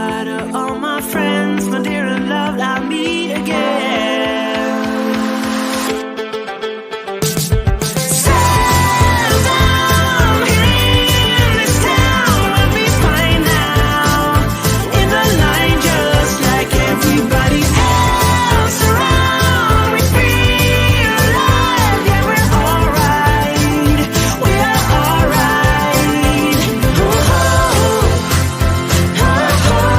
goodbye to all my friends, my dear and loved, I'll meet again. Settle down in this town, we'll be fine now. In the line just like everybody else around. We feel alive, yeah, we're alright. We are alright. Oh, oh,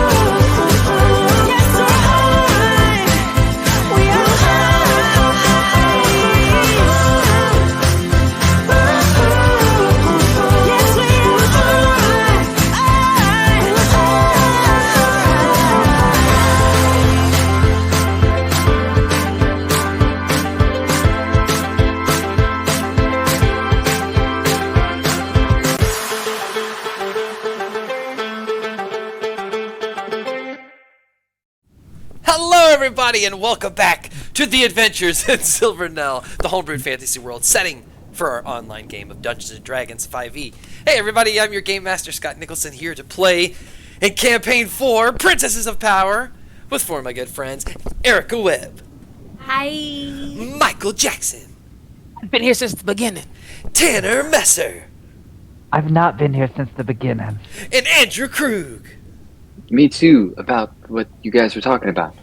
oh, yes, we're alright. We are alright. Yes, we Hello, everybody, and welcome back to the Adventures in Silvernell, the homebrewed fantasy world setting for our online game of Dungeons & Dragons 5e. Hey, everybody, I'm your Game Master, Scott Nicholson, here to play in Campaign 4, Princesses of Power, with four of my good friends, Erica Webb, Hi. Michael Jackson, I've been here since the beginning. Tanner Messer, I've not been here since the beginning. and Andrew Krug. Me too, about what you guys were talking about.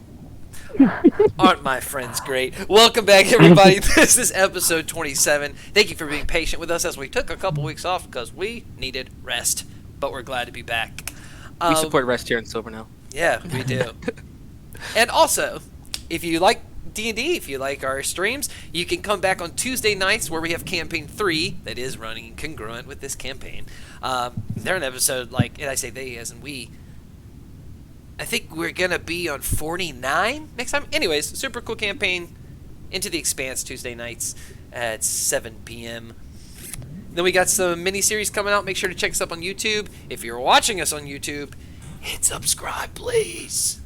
Aren't my friends great? Welcome back, everybody. This is episode 27. Thank you for being patient with us as we took a couple weeks off because we needed rest, but we're glad to be back. We support rest here in Silvernell. Yeah, we do. And also, if you like D&D, if you like our streams, you can come back on Tuesday nights where we have Campaign 3 that is running congruent with this campaign. They're an episode, like, and I say they as in we, I think we're going to be on 49 next time. Anyways, super cool campaign. Into the Expanse Tuesday nights at 7 p.m. Then we got some mini-series coming out. Make sure to check us up on YouTube. If you're watching us on YouTube, hit subscribe, please.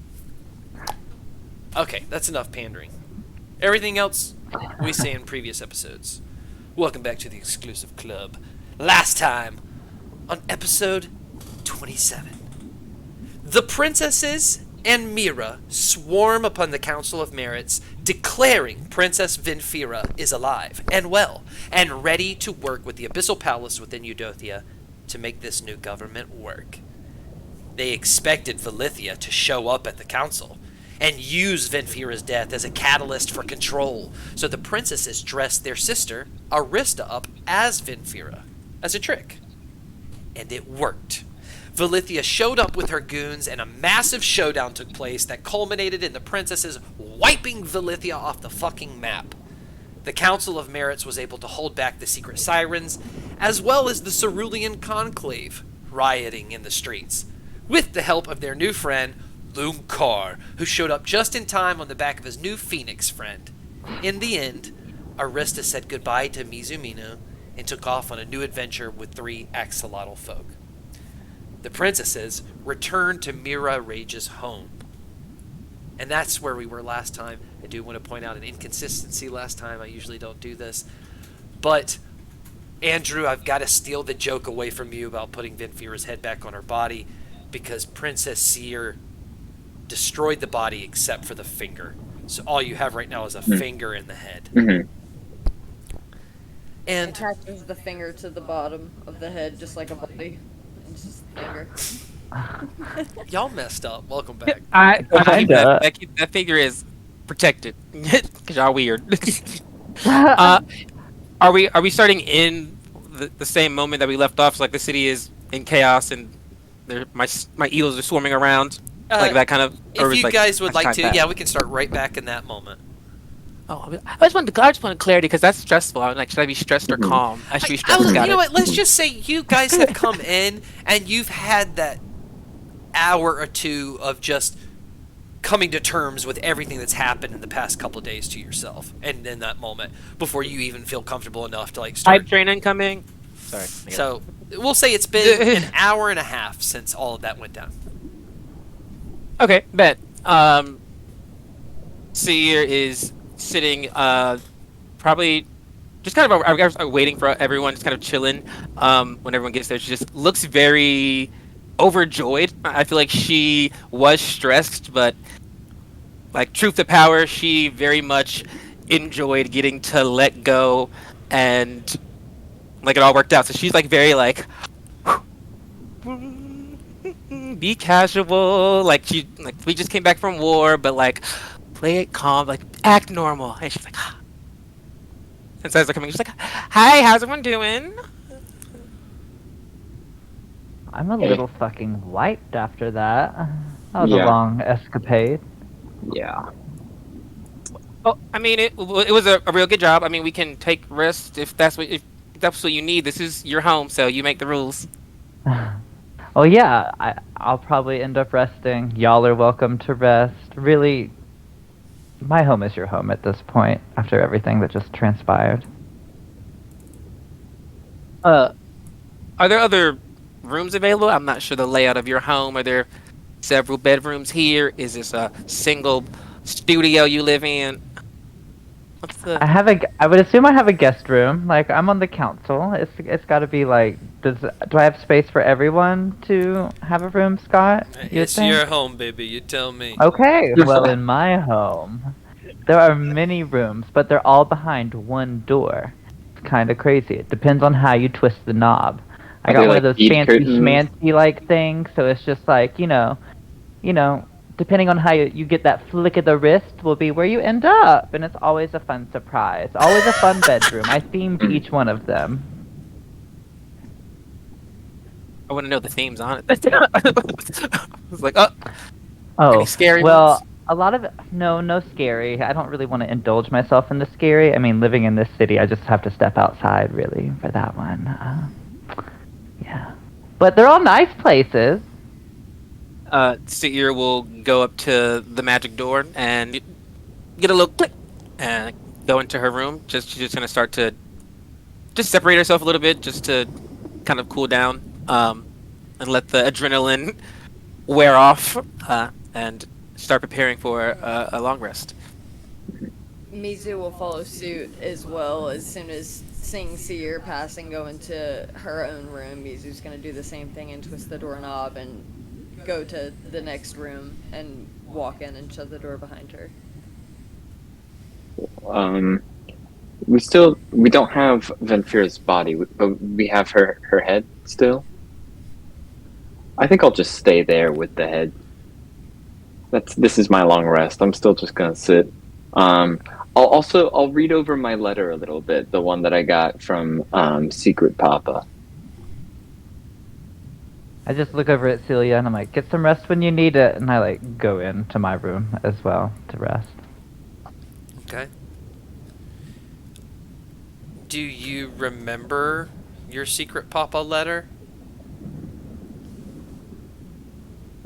Okay, that's enough pandering. Everything else we say in previous episodes. Welcome back to the exclusive club. Last time on episode 27. The princesses and Mira swarm upon the Council of Merits, declaring Princess Vinfira is alive and well, and ready to work with the Abyssal Palace within Eudothia to make this new government work. They expected Valithia to show up at the council and use Vinfira's death as a catalyst for control, so the princesses dressed their sister, Arista, up as Vinfira, as a trick. And it worked. Valithia showed up with her goons, and a massive showdown took place that culminated in the princesses wiping Valithia off the fucking map. The Council of Merits was able to hold back the secret sirens, as well as the Cerulean Conclave, rioting in the streets, with the help of their new friend, Lumkar, who showed up just in time on the back of his new Phoenix friend. In the end, Arista said goodbye to Mizumino and took off on a new adventure with 3 axolotl folk. The princesses returned to Mira Rage's home. And that's where we were last time. I do want to point out an inconsistency last time. I usually don't do this. But, Andrew, I've got to steal the joke away from you about putting Vinfira's head back on her body, because Princess Seer destroyed the body except for the finger. So all you have right now is a finger in the head. Mm-hmm. And Attaches the finger to the bottom of the head just like a body. It's just the finger. y'all messed up. Welcome back. That figure is protected because y'all weird. Are we starting in the same moment that we left off? So, like, the city is in chaos and my eels are swarming around, like that kind of. If you guys would like to, yeah, we can start right back in that moment. Oh, I just wanted clarity because that's stressful. I'm like, should I be stressed or calm? I should be stressed. You know what? Let's just say you guys have come in and you've had that hour or two of just coming to terms with everything that's happened in the past couple of days to yourself, and in that moment before you even feel comfortable enough to, like, start. Type train incoming. Sorry. So we'll say it's been an hour and a half since all of that went down. Okay, bet. Seer is sitting, probably just kind of, I guess, waiting for everyone, just kind of chilling. When everyone gets there, she just looks very overjoyed. I feel like she was stressed, but like truth to power, she very much enjoyed getting to let go and like it all worked out. So she's like very like be casual. Like we just came back from war, but like play it calm, like act normal. And she's like and so as they're coming, she's like, "Hi, how's everyone doing?" I'm a little fucking wiped after that. That was a Yeah. long escapade. Yeah. Oh, I mean, it was a real good job. I mean, we can take rest if that's what you need. This is your home, so you make the rules. Oh yeah, I'll probably end up resting. Y'all are welcome to rest. Really, my home is your home at this point, after everything that just transpired. Are there other rooms available? I'm not sure the layout of your home. Are there several bedrooms here? Is this a single studio you live in? What's the? I would assume I have a guest room. Like, I'm on the council. It's got to be like, do I have space for everyone to have a room, Scott? You It's think? your home, baby. You tell me. Okay, well, in my home, there are many rooms, but they're all behind one door. It's kind of crazy. It depends on how you twist the knob. I Are got they, one of like, those bead fancy curtains? schmancy like things, so it's just like, depending on how you get that flick of the wrist will be where you end up, and it's always a fun surprise. Always a fun bedroom. I themed each one of them. I want to know the themes on it. I was like, oh, Oh, any scary well, ones? a lot of it, no scary. I don't really want to indulge myself in the scary. I mean, living in this city, I just have to step outside, really, for that one. Yeah. But they're all nice places. Seer will go up to the magic door and get a little click and go into her room. She's just gonna start to just separate herself a little bit, just to kind of cool down, and let the adrenaline wear off, and start preparing for a long rest. Mizu will follow suit as well as soon as seeing Seer pass and go into her own room. Mizu's gonna do the same thing and twist the doorknob and go to the next room and walk in and shut the door behind her. We don't have Venfira's body, but we have her head still. I think I'll just stay there with the head. This is my long rest. I'm still just gonna sit. I'll read over my letter a little bit, the one that I got from Secret Papa. I just look over at Celia and I'm like, get some rest when you need it, and I like go into my room as well to rest. Okay. Do you remember your secret Papa letter?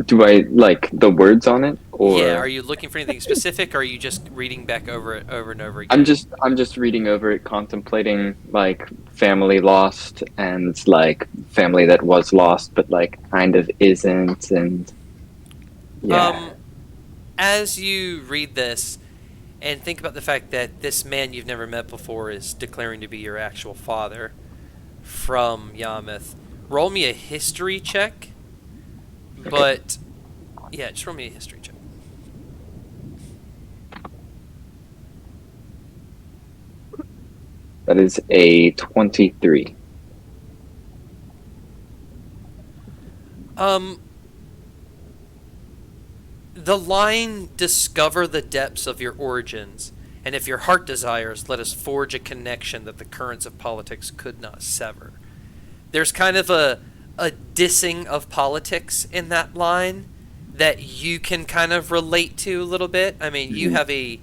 Do I like the words on it, or Yeah. Are you looking for anything specific, or are you just reading back over it over and over again? I'm just reading over it, contemplating like family lost and like family that was lost but like kind of isn't, and yeah. As you read this and think about the fact that this man you've never met before is declaring to be your actual father from Yarmouth, roll me a history check. But yeah, just roll me a history check. That is a 23. The line, discover the depths of your origins, and if your heart desires, let us forge a connection that the currents of politics could not sever. There's kind of a dissing of politics in that line that you can kind of relate to a little bit. I mean, you have a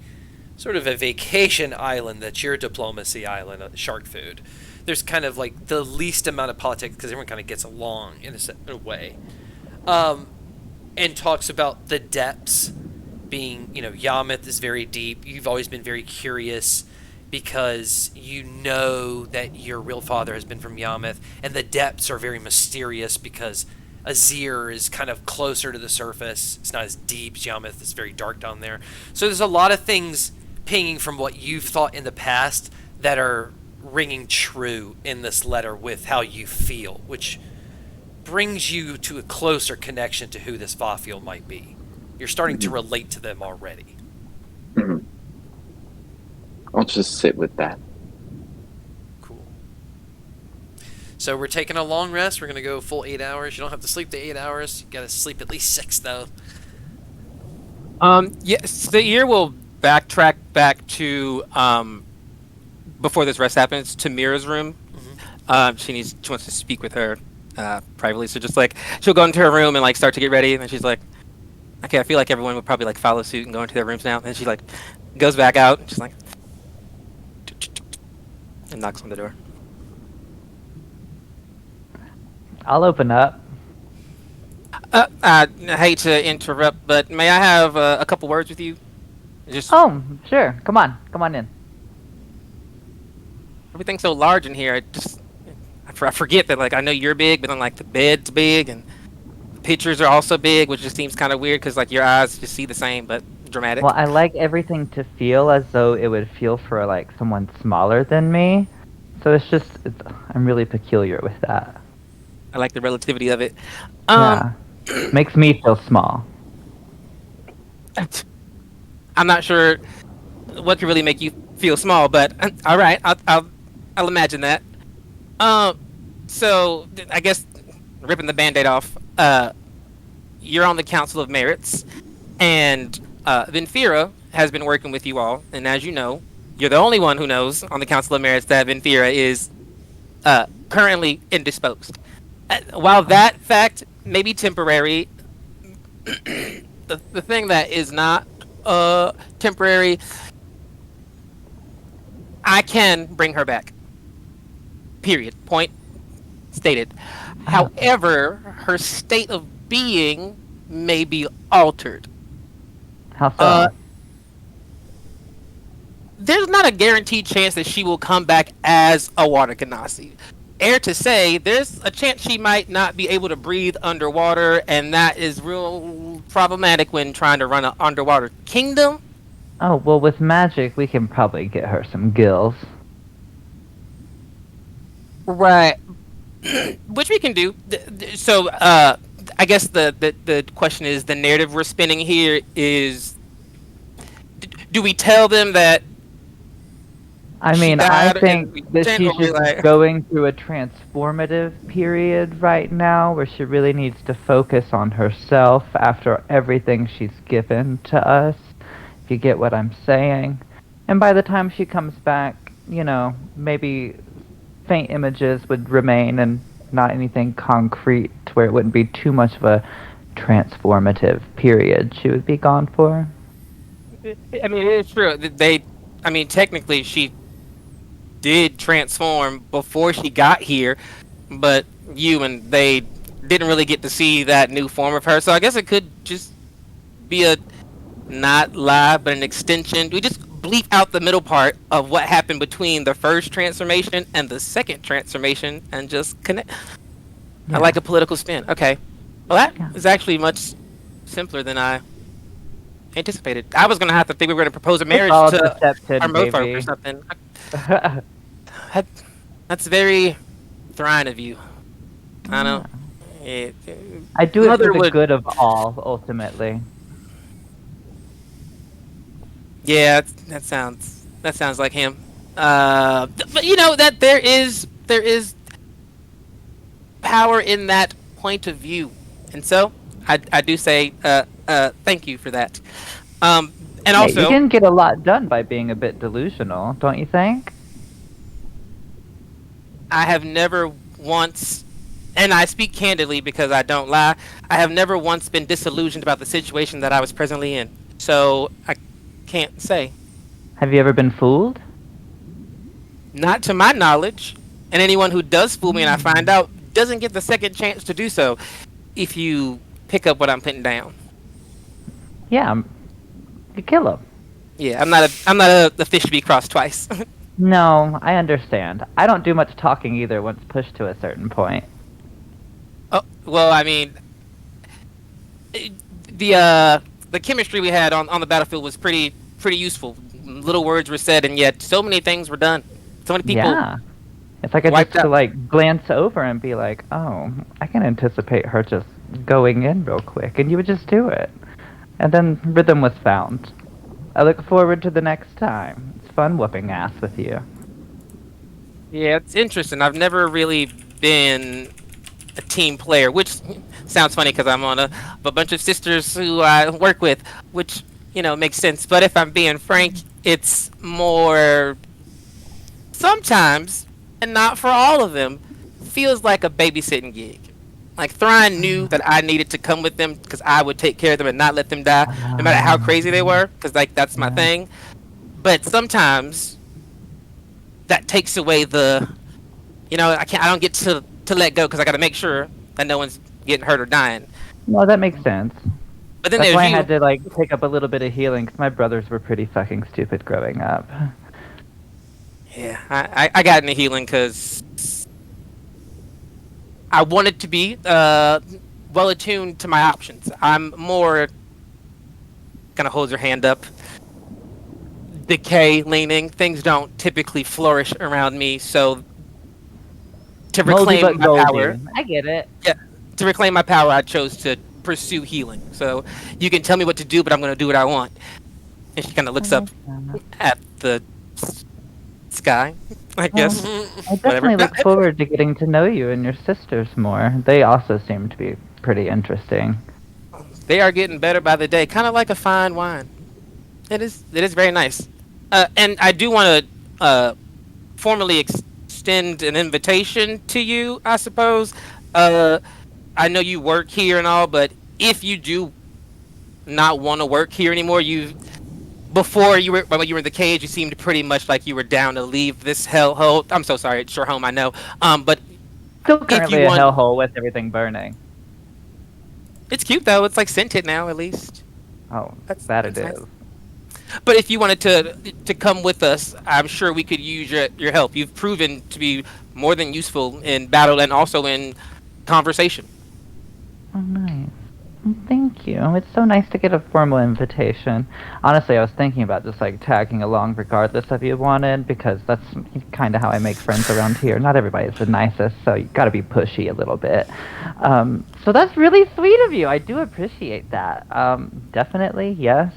sort of a vacation island that's your diplomacy island, shark food. There's kind of like the least amount of politics because everyone kind of gets along in a way. And talks about the depths being, Yarmouth is very deep. You've always been very curious because you know that your real father has been from Yarmouth, and the depths are very mysterious because Azir is kind of closer to the surface. It's not as deep as Yarmouth. It's very dark down there. So there's a lot of things pinging from what you've thought in the past that are ringing true in this letter with how you feel, which brings you to a closer connection to who this Vafiel might be. You're starting to relate to them already. Mhm. I'll just sit with that. Cool. So we're taking a long rest. We're going to go full 8 hours. You don't have to sleep the 8 hours. You got to sleep at least 6, though. Yes, the ear will backtrack back to before this rest happens to Mira's room. She wants to speak with her privately, so just like she'll go into her room and like start to get ready, and then she's like, okay, I feel like everyone would probably like follow suit and go into their rooms now. And she like goes back out, and she's like, and knocks on the door. I'll open up. I hate to interrupt, but may I have a couple words with you? Just Oh, sure. Come on in. everything's so large in here. I forget that like I know you're big, but then like the bed's big and the pictures are also big, which just seems kind of weird because like your eyes just see the same but dramatic. Well, I like everything to feel as though it would feel for like someone smaller than me. So I'm really peculiar with that. I like the relativity of it. Yeah. Makes me feel small. I'm not sure what could really make you feel small, but all right, I'll imagine that. So I guess ripping the Band-Aid off. You're on the Council of Merits, and Vinfira has been working with you all, and as you know, you're the only one who knows on the Council of Merits that Vinfira is currently indisposed. While that fact may be temporary, the thing that is not temporary, I can bring her back. Period. Point stated. However, her state of being may be altered. How so? There's not a guaranteed chance that she will come back as a water Genasi. Air to say, there's a chance she might not be able to breathe underwater, and that is real problematic when trying to run an underwater kingdom. Oh, well, with magic, we can probably get her some gills. Right. Which we can do. So, I guess the question is, the narrative we're spinning here is, do we tell them that I mean, I think that she's just like going through a transformative period right now where she really needs to focus on herself after everything she's given to us, if you get what I'm saying. And by the time she comes back, maybe faint images would remain and not anything concrete to where it wouldn't be too much of a transformative period she would be gone for. I mean, it's true. Technically, she did transform before she got here, but you and they didn't really get to see that new form of her. So I guess it could just be a not live, but an extension. We just bleep out the middle part of what happened between the first transformation and the second transformation and just connect. Yeah. I like a political spin. Okay. Well, that Yeah. is actually much simpler than I anticipated. I was going to have to think we were going to propose a marriage all to deception, our mofo baby. or something. That's very thrine of you. I don't. I do it Mother for the would- good of all, ultimately. Yeah, that sounds like him. But that there is power in that point of view, and so I do say thank you for that. And Hey, also, you can get a lot done by being a bit delusional, don't you think? I have never once, and I speak candidly because I don't lie, I have never once been disillusioned about the situation that I was presently in. So I can't say. Have you ever been fooled? Not to my knowledge. And anyone who does fool me and I find out doesn't get the second chance to do so if you pick up what I'm putting down. Yeah, you kill him. Yeah, I'm not a fish to be crossed twice. No, I understand. I don't do much talking either once pushed to a certain point. Oh, well, I mean, the chemistry we had on the battlefield was pretty useful. Little words were said, and yet so many things were done. So many people It's like I Wiped just out. like glance over and be like, oh, I can anticipate her just going in real quick, and you would just do it. And then rhythm was found. I look forward to the next time. It's fun whooping ass with you. Yeah, it's interesting. I've never really been a team player, which sounds funny because I'm on a bunch of sisters who I work with, which makes sense. But if I'm being frank, it's more sometimes, and not for all of them, feels like a babysitting gig. Like Thrawn knew that I needed to come with them because I would take care of them and not let them die, no matter how crazy they were, because like that's my Yeah. thing. But sometimes that takes away I don't get to let go because I got to make sure that no one's getting hurt or dying. Well, that makes sense. But then That's there's why I you. had to like pick up a little bit of healing because my brothers were pretty fucking stupid growing up. Yeah, I got into healing because I wanted to be well attuned to my options. I'm more kind of hold your hand up, decay leaning. Things don't typically flourish around me, so to Moldy reclaim but my power, goldy. I get it. yeah, to reclaim my power, I chose to pursue healing. So you can tell me what to do, but I'm going to do what I want. And she kind of I looks up like that. at the sky, I guess. I Whatever. definitely look forward to getting to know you and your sisters more. They also seem to be pretty interesting. They are getting better by the day, kind of like a fine wine. It is. It is very nice. And I do want to formally extend an invitation to you. I suppose. I know you work here and all, but if you do not want to work here anymore, before when you were in the cage, you seemed pretty much like you were down to leave this hellhole. I'm so sorry, it's your home, I know. But Still if you currently a want, hellhole with everything burning. it's cute though. It's like scented now, at least. Oh, That's that it nice. is. But if you wanted to come with us, I'm sure we could use your help. You've proven to be more than useful in battle and also in conversation. Oh, nice. Well, thank you. It's so nice to get a formal invitation. Honestly, I was thinking about just like tagging along regardless if you wanted, because that's kind of how I make friends around here. Not everybody's the nicest, so you got to be pushy a little bit. So that's really sweet of you. I do appreciate that. Definitely, yes.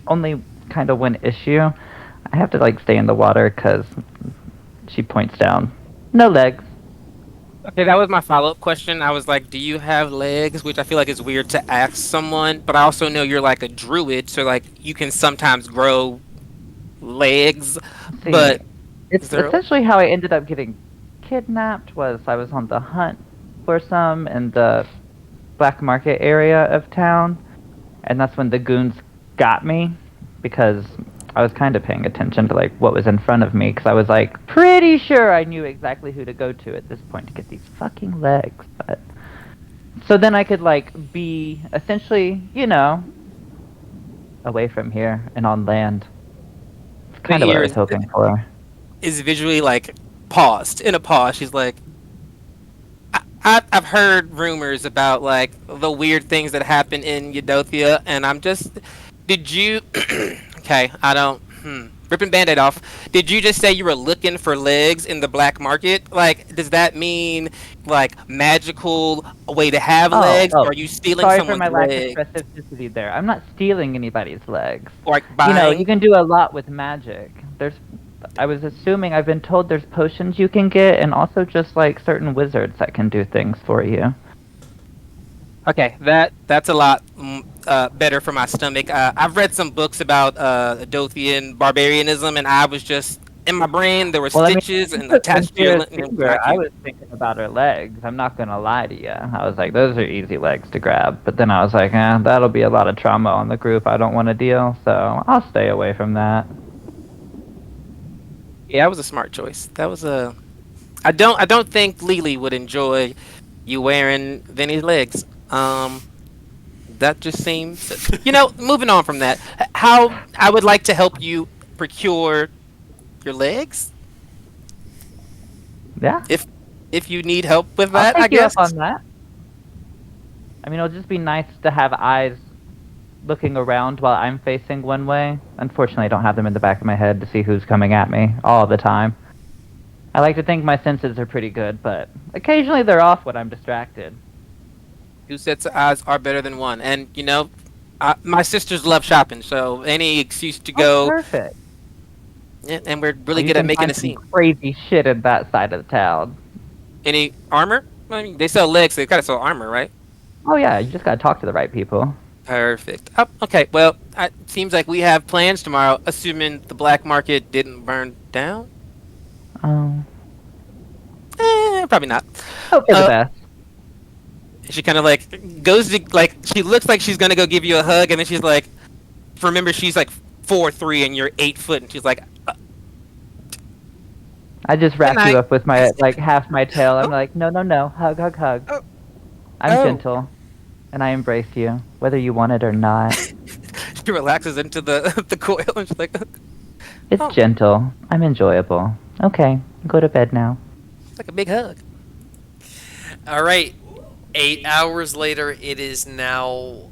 Only kind of one issue. I have to like stay in the water because she points down. No legs. Okay, that was my follow-up question. I was like, do you have legs? Which I feel like is weird to ask someone, but I also know you're like a druid, so like you can sometimes grow legs. See, But it's is there essentially how I ended up getting kidnapped. Was I was on the hunt for some in the black market area of town, and that's when the goons got me because I was kind of paying attention to like what was in front of me because I was like pretty sure I knew exactly who to go to at this point to get these fucking legs. But so then I could like be essentially, away from here and on land. It's kind of what I was hoping for. is visually like paused in a pause. She's like, I've heard rumors about like the weird things that happen in Eudothia, and I'm just. Did you? Okay, I don't. Ripping Band-Aid off. Did you just say you were looking for legs in the black market? Like, does that mean like magical way to have legs, or are you stealing Sorry for someone's my lack of leg, specificity there. I'm not stealing anybody's legs. or like buying? You can do a lot with magic. I was assuming, I've been told there's potions you can get, and also just like certain wizards that can do things for you. Okay, that's a lot better for my stomach. I've read some books about Dothian barbarianism, and I was just in my brain there were stitches and attached to your I was thinking about her legs. I'm not gonna lie to you. I was like, those are easy legs to grab. But then I was like, that'll be a lot of trauma on the group. I don't want to deal, so I'll stay away from that. Yeah, that was a smart choice. That was a. I don't think Lily would enjoy you wearing Vinny's legs. That just seems. Moving on from that, how I would like to help you procure your legs. Yeah. If you need help with I'll that, take I guess. you up on that. I mean, it'll just be nice to have eyes looking around while I'm facing one way. Unfortunately, I don't have them in the back of my head to see who's coming at me all the time. I like to think my senses are pretty good, but occasionally they're off when I'm distracted. 2 sets of eyes are better than one. And, my sisters love shopping, so any excuse to Oh, go. perfect. Yeah, and we're Oh, really you good at can making find a some scene. crazy shit in that side of the town. Any armor? I mean, they sell legs, so they've got to sell armor, right? Oh yeah, you just gotta talk to the right people. Perfect. Oh, okay, well, it seems like we have plans tomorrow, assuming the black market didn't burn down? Oh, Probably not. hope for the Uh, best. She kind of like goes to, like, she looks like she's gonna go give you a hug, and then she's like, remember, she's like 4'3" and you're 8 foot, and she's like, I just wrap night. you up with my half my tail. I'm like, no, hug, hug, hug. Oh. I'm Oh. gentle, and I embrace you, whether you want it or not. She relaxes into the the coil, and she's like, It's Oh. gentle. I'm enjoyable. Okay, go to bed now. it's like a big hug. All right. 8 hours later, it is now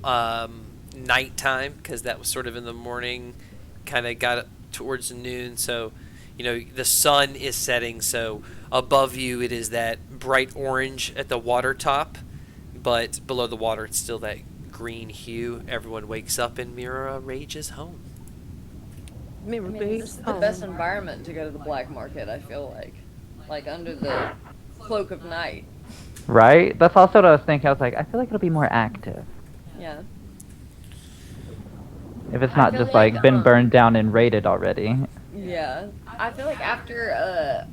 nighttime because that was sort of in the morning, kind of got towards noon. So, the sun is setting. So above you, it is that bright orange at the water top, but below the water, it's still that green hue. Everyone wakes up and Mira rages home. I mean, this is the best environment to go to the black market, I feel like under the cloak of night. Right? That's also what I was thinking. I was like, I feel like it'll be more active. Yeah. If it's I not feel just like, been burned down and raided already. Yeah. I feel like after a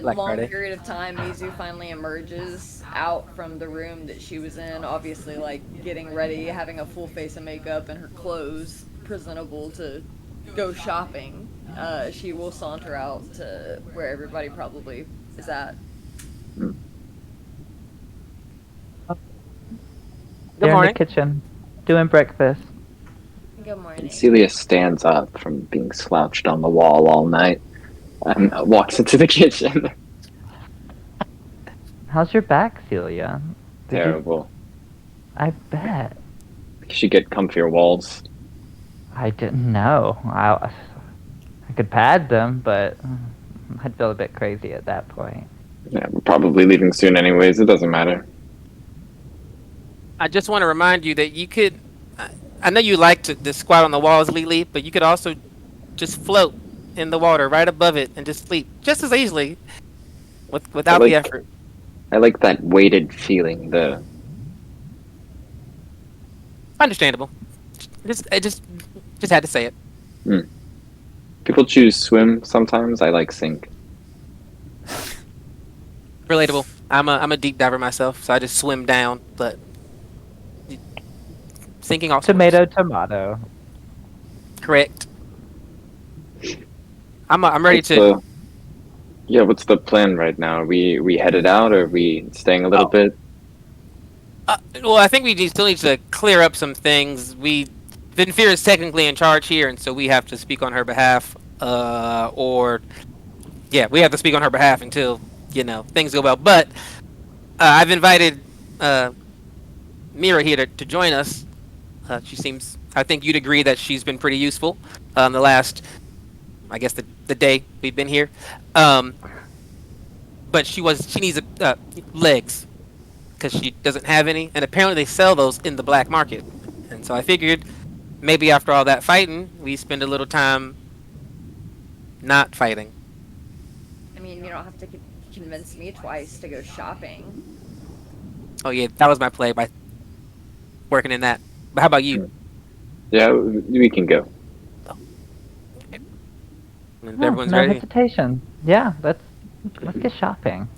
Black long Friday. period of time, Mizu finally emerges out from the room that she was in, obviously, getting ready, having a full face of makeup and her clothes presentable to go shopping. She will saunter out to where everybody probably is at. Good They're morning. in the kitchen, doing breakfast. Good morning. Celia stands up from being slouched on the wall all night and walks into the kitchen. How's your back, Celia? Terrible. I bet. You should get comfier walls. I didn't know. I could pad them, but I'd feel a bit crazy at that point. Yeah, we're probably leaving soon anyways. It doesn't matter. I just want to remind you that you could. I know you like to squat on the walls, Lily, but you could also just float in the water right above it and just sleep just as easily without the effort. I like that weighted feeling. Understandable. I just had to say it. People choose swim sometimes. I like sink. Relatable. I'm a deep diver myself, so I just swim down, but sinking also Tomato, works. tomato. Correct. I'm ready to. What's the plan right now? Are we headed out, or are we staying a little bit? Well, I think we still need to clear up some things. Vinfir is technically in charge here, and so we have to speak on her behalf. We have to speak on her behalf until things go well. But I've invited Mira here to join us. She seems. I think you'd agree that she's been pretty useful. The last, I guess, the day we've been here. But she needs legs because she doesn't have any, and apparently they sell those in the black market. And so I figured maybe after all that fighting, we spend a little time not fighting. I mean, you don't have to convince me twice to go shopping. Oh yeah, that was my play by working in that. But how about you? Yeah, we can go. If No, everyone's no ready. hesitation. Yeah, let's get shopping.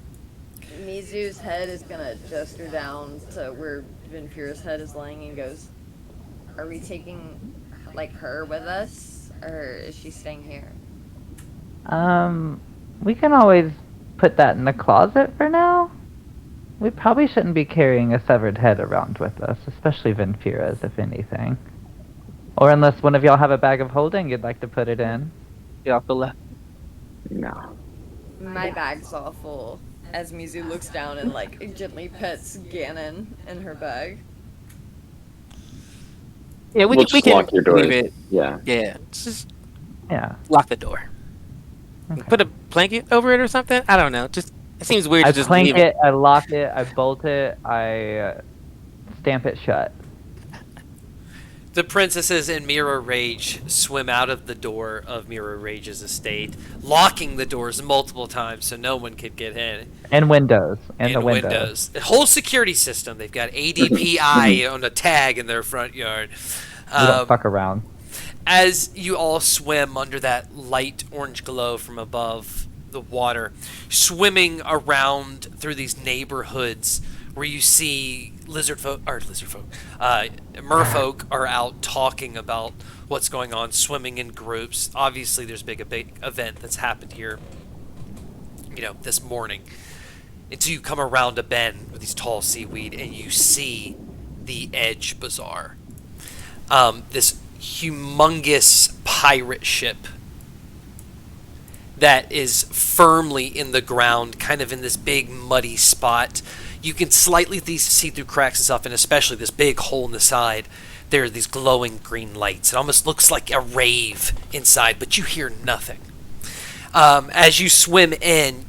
Mizu's head is gonna gesture down to where Vinfira's head is laying and goes, "Are we taking her with us, or is she staying here?" We can always put that in the closet for now. We probably shouldn't be carrying a severed head around with us, especially Vinfira's, if anything. Or unless one of y'all have a bag of holding you'd like to put it in. Get off the left. No. My bag's all full. As Mizu looks down and gently pets Ganon in her bag. Yeah, we We'll can just lock your door. leave it. Yeah. Yeah, just Yeah. lock the door. Put a blanket over it or something. I don't know. Just it seems weird I to just plank leave it, I lock it, I bolt it, I stamp it shut. The princesses in Mirror Rage swim out of the door of Mirror Rage's estate, locking the doors multiple times so no one could get in. And windows. And the And windows. The whole security system. They've got ADPI on a tag in their front yard. We don't fuck around. As you all swim under that light orange glow from above the water, swimming around through these neighborhoods where you see merfolk are out talking about what's going on, swimming in groups. Obviously, there's a big event that's happened here, this morning. Until you come around a bend with these tall seaweed and you see the Edge Bazaar. This humongous pirate ship that is firmly in the ground, kind of in this big muddy spot. You can slightly see through cracks and stuff, and especially this big hole in the side. There are these glowing green lights. It almost looks like a rave inside, but you hear nothing. As you swim in,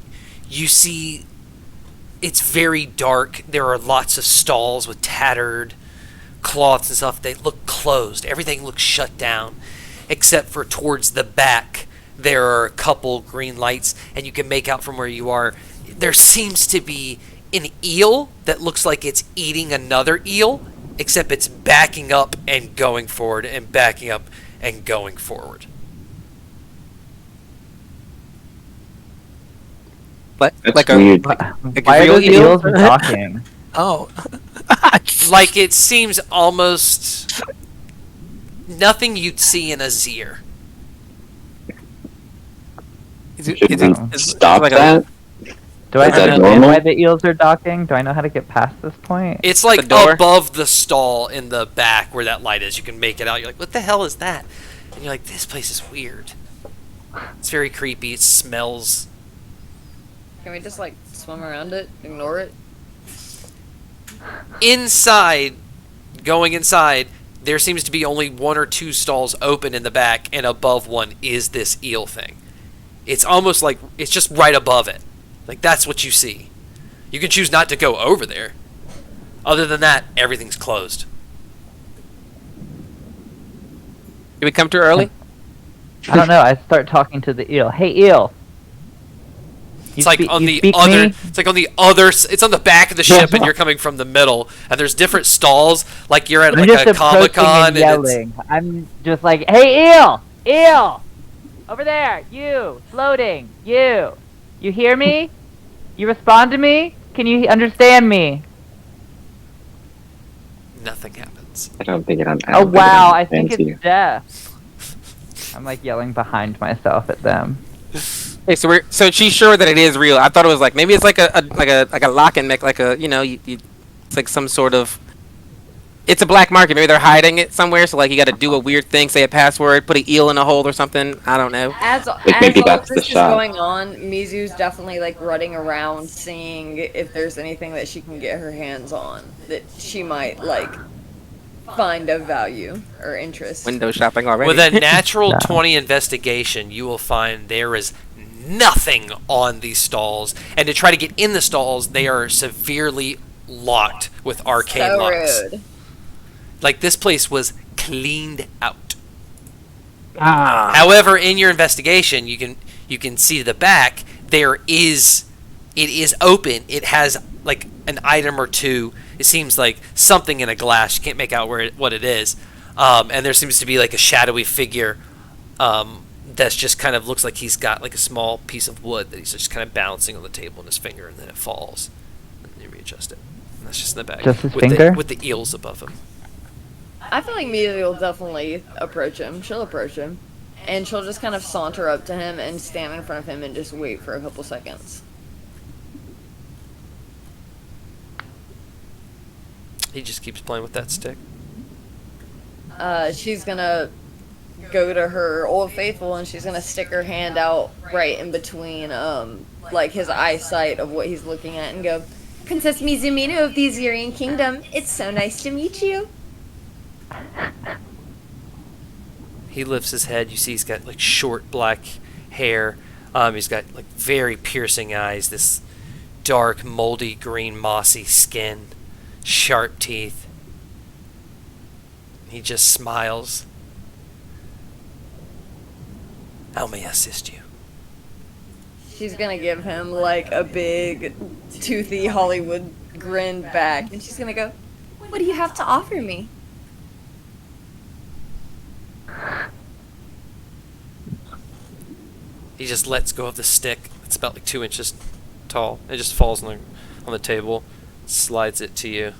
you see it's very dark. There are lots of stalls with tattered cloths and stuff. They look closed. Everything looks shut down, except for towards the back. There are a couple green lights, and you can make out from where you are. There seems to be an eel that looks like it's eating another eel, except it's backing up and going forward and backing up and going forward. But That's like weird. like Why a are real those eel? eels talking? Oh. Like it seems almost nothing you'd see in a Zir. Stop like that. Do I Is that understand normal? why the eels are docking? Do I know how to get past this point? It's like The door? above the stall in the back where that light is. You can make it out. You're like, what the hell is that? And you're like, this place is weird. It's very creepy. It smells. Can we just swim around it? Ignore it? Inside, going inside, there seems to be only one or two stalls open in the back, and above one is this eel thing. It's almost like it's just right above it. Like, that's what you see. You can choose not to go over there. Other than that, everything's closed. Did we come too early? I don't know. I start talking to the eel. Hey, eel. It's like on the other. It's like on the other. It's on the back of the ship, and you're coming from the middle. And there's different stalls. Like you're at I'm like just a Comic Con, and and yelling. I'm just like, hey, eel, eel, over there, you, floating, you hear me? You respond to me? Can you understand me? nothing happens. I don't think it. Oh wow, I think understands it's death. I'm like yelling behind myself at them. Hey, so she's sure that it is real. I thought it was like maybe it's like a lock and like a it's like some sort of. It's a black market. Maybe they're hiding it somewhere. So like you got to do a weird thing, say a password, put an eel in a hole or something. I don't know. As maybe all that's this the is shot. going on, Mizu's definitely running around, seeing if there's anything that she can get her hands on that she might find of value or interest. Window shopping already. With a natural No. 20 investigation, you will find there is nothing on these stalls. And to try to get in the stalls, they are severely locked with arcane So locks. rude. Like, this place was cleaned out. Ah. However, in your investigation, you can see the back. It is open. It has like an item or two. It seems like something in a glass. You can't make out what it is. And there seems to be like a shadowy figure that's just kind of looks like he's got like a small piece of wood that he's just kind of balancing on the table in his finger, and then it falls. And you readjust it. And that's just in the back. Just his with finger? with the eels above him. I feel like Mizu will definitely approach him. She'll approach him. And she'll just kind of saunter up to him and stand in front of him and just wait for a couple seconds. He just keeps playing with that stick. She's gonna go to her Old Faithful and she's gonna stick her hand out right in between, his eyesight of what he's looking at and go, Princess Mizumino of the Azirian Kingdom, it's so nice to meet you. He lifts his head. You see he's got like short black hair. He's got like very piercing eyes, this dark, moldy, green, mossy skin, sharp teeth. He just smiles. How may I assist you? She's gonna give him like a big, toothy Hollywood grin back, and she's gonna go, "What do you have to offer me?" He just lets go of the stick. It's about like 2 inches tall. It just falls on the table, slides it to you.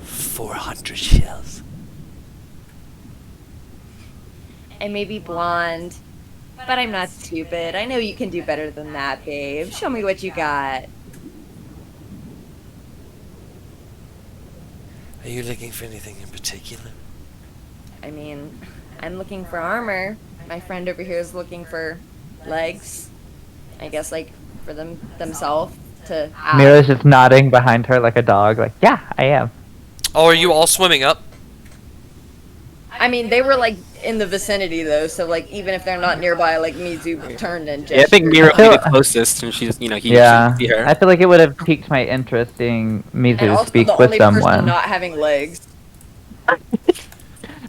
400 shells. I may be blonde, but I'm not stupid. I know you can do better than that, babe. Show me what you got. Are you looking for anything in particular? I mean, I'm looking for armor. My friend over here is looking for legs. I guess, like, for themselves to have. Mira's just nodding behind her like a dog, like, yeah, I am. Oh, are you all swimming up? I mean, they were, like, in the vicinity, though, so, like, even if they're not nearby, like, Mizu turned and gestured. Yeah, I think Mira would be the closest, and she's, he Yeah, should see her. I feel like it would have piqued my interest seeing And Mizu also speak the with only person someone. not having legs.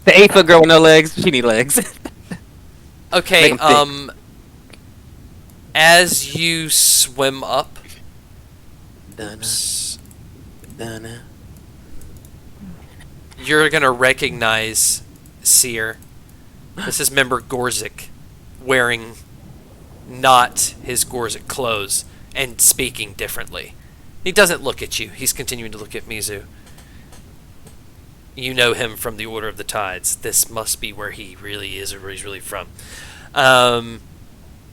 The 8-foot girl with no legs, she need legs. Okay, Make 'em as you swim up, you're gonna recognize Seer. This is member Gorzik, wearing not his Gorzik clothes and speaking differently. He doesn't look at you. He's continuing to look at Mizu. You know him from the Order of the Tides. This must be where he really is, or where he's really from. And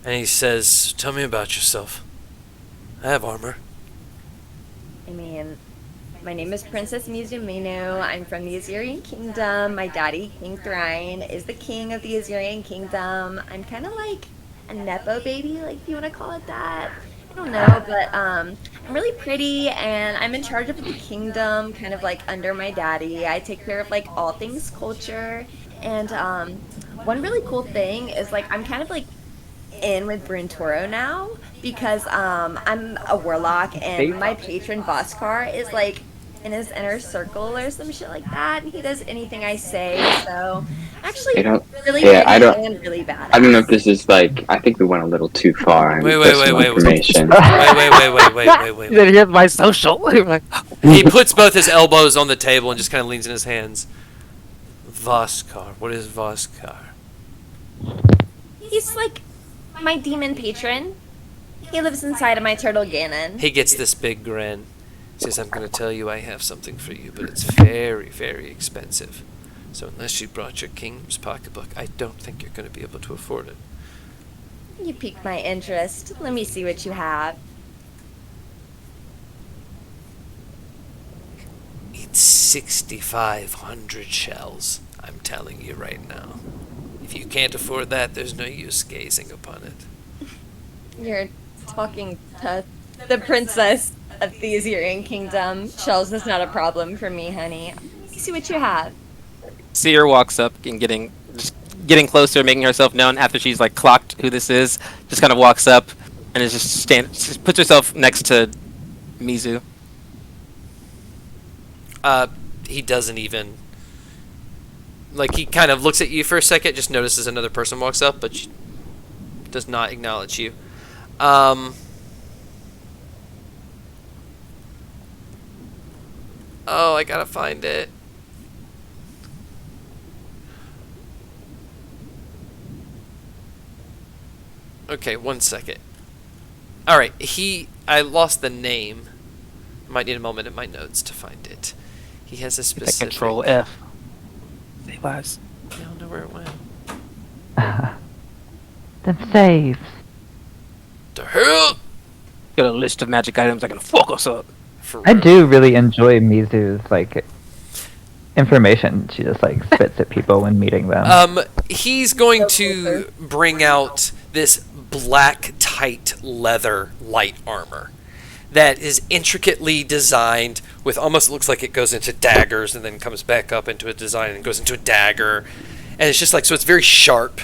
he says, "Tell me about yourself. I have armor." I mean, my name is Princess Mizumino. I'm from the Azirian Kingdom. My daddy, King Thryne, is the king of the Azirian Kingdom. I'm kind of like a Nepo baby, like, if you want to call it that. I don't know, but I'm really pretty, and I'm in charge of the kingdom, kind of like under my daddy. I take care of like all things culture, and one really cool thing is like I'm kind of like in with Brintoro now because I'm a warlock, and my patron Voskar is like in his inner circle or some shit like that, and he does anything I say. So actually, I don't- really yeah, pretty I don't- and really bad. I don't know if this is like. I think we went a little too far in Wait, personal information. Here's my social. Like, He puts both his elbows on the table and just kind of leans in his hands. Voskar. What is Voskar? He's like my demon patron. He lives inside of my turtle Ganon. He gets this big grin. He says, "I'm going to tell you I have something for you, but it's very, very expensive. So unless you brought your kingdom's pocketbook, I don't think you're going to be able to afford it." You piqued my interest. Let me see what you have. It's 6,500 shells, I'm telling you right now. If you can't afford that, there's no use gazing upon it. You're talking to the princess of the Azirian Kingdom. Shells is not a problem for me, honey. Let me see what you have. Seer walks up and getting closer, making herself known after she's like clocked who this is. Just kind of walks up and is just puts herself next to Mizu. He doesn't even... Like, he kind of looks at you for a second, just notices another person walks up, but she does not acknowledge you. Oh, I gotta find it. Okay, 1 second. Alright, I lost the name. I might need a moment in my notes to find it. He has a specific... Control F. Say less. I don't know where it went. Then save. The hell? Got a list of magic items that can fuck us up. For I real. do really enjoy Mizu's like information she just like spits at people when meeting them. He's going to bring out this black tight leather light armor that is intricately designed with almost looks like it goes into daggers and then comes back up into a design and goes into a dagger, and it's just like, so it's very sharp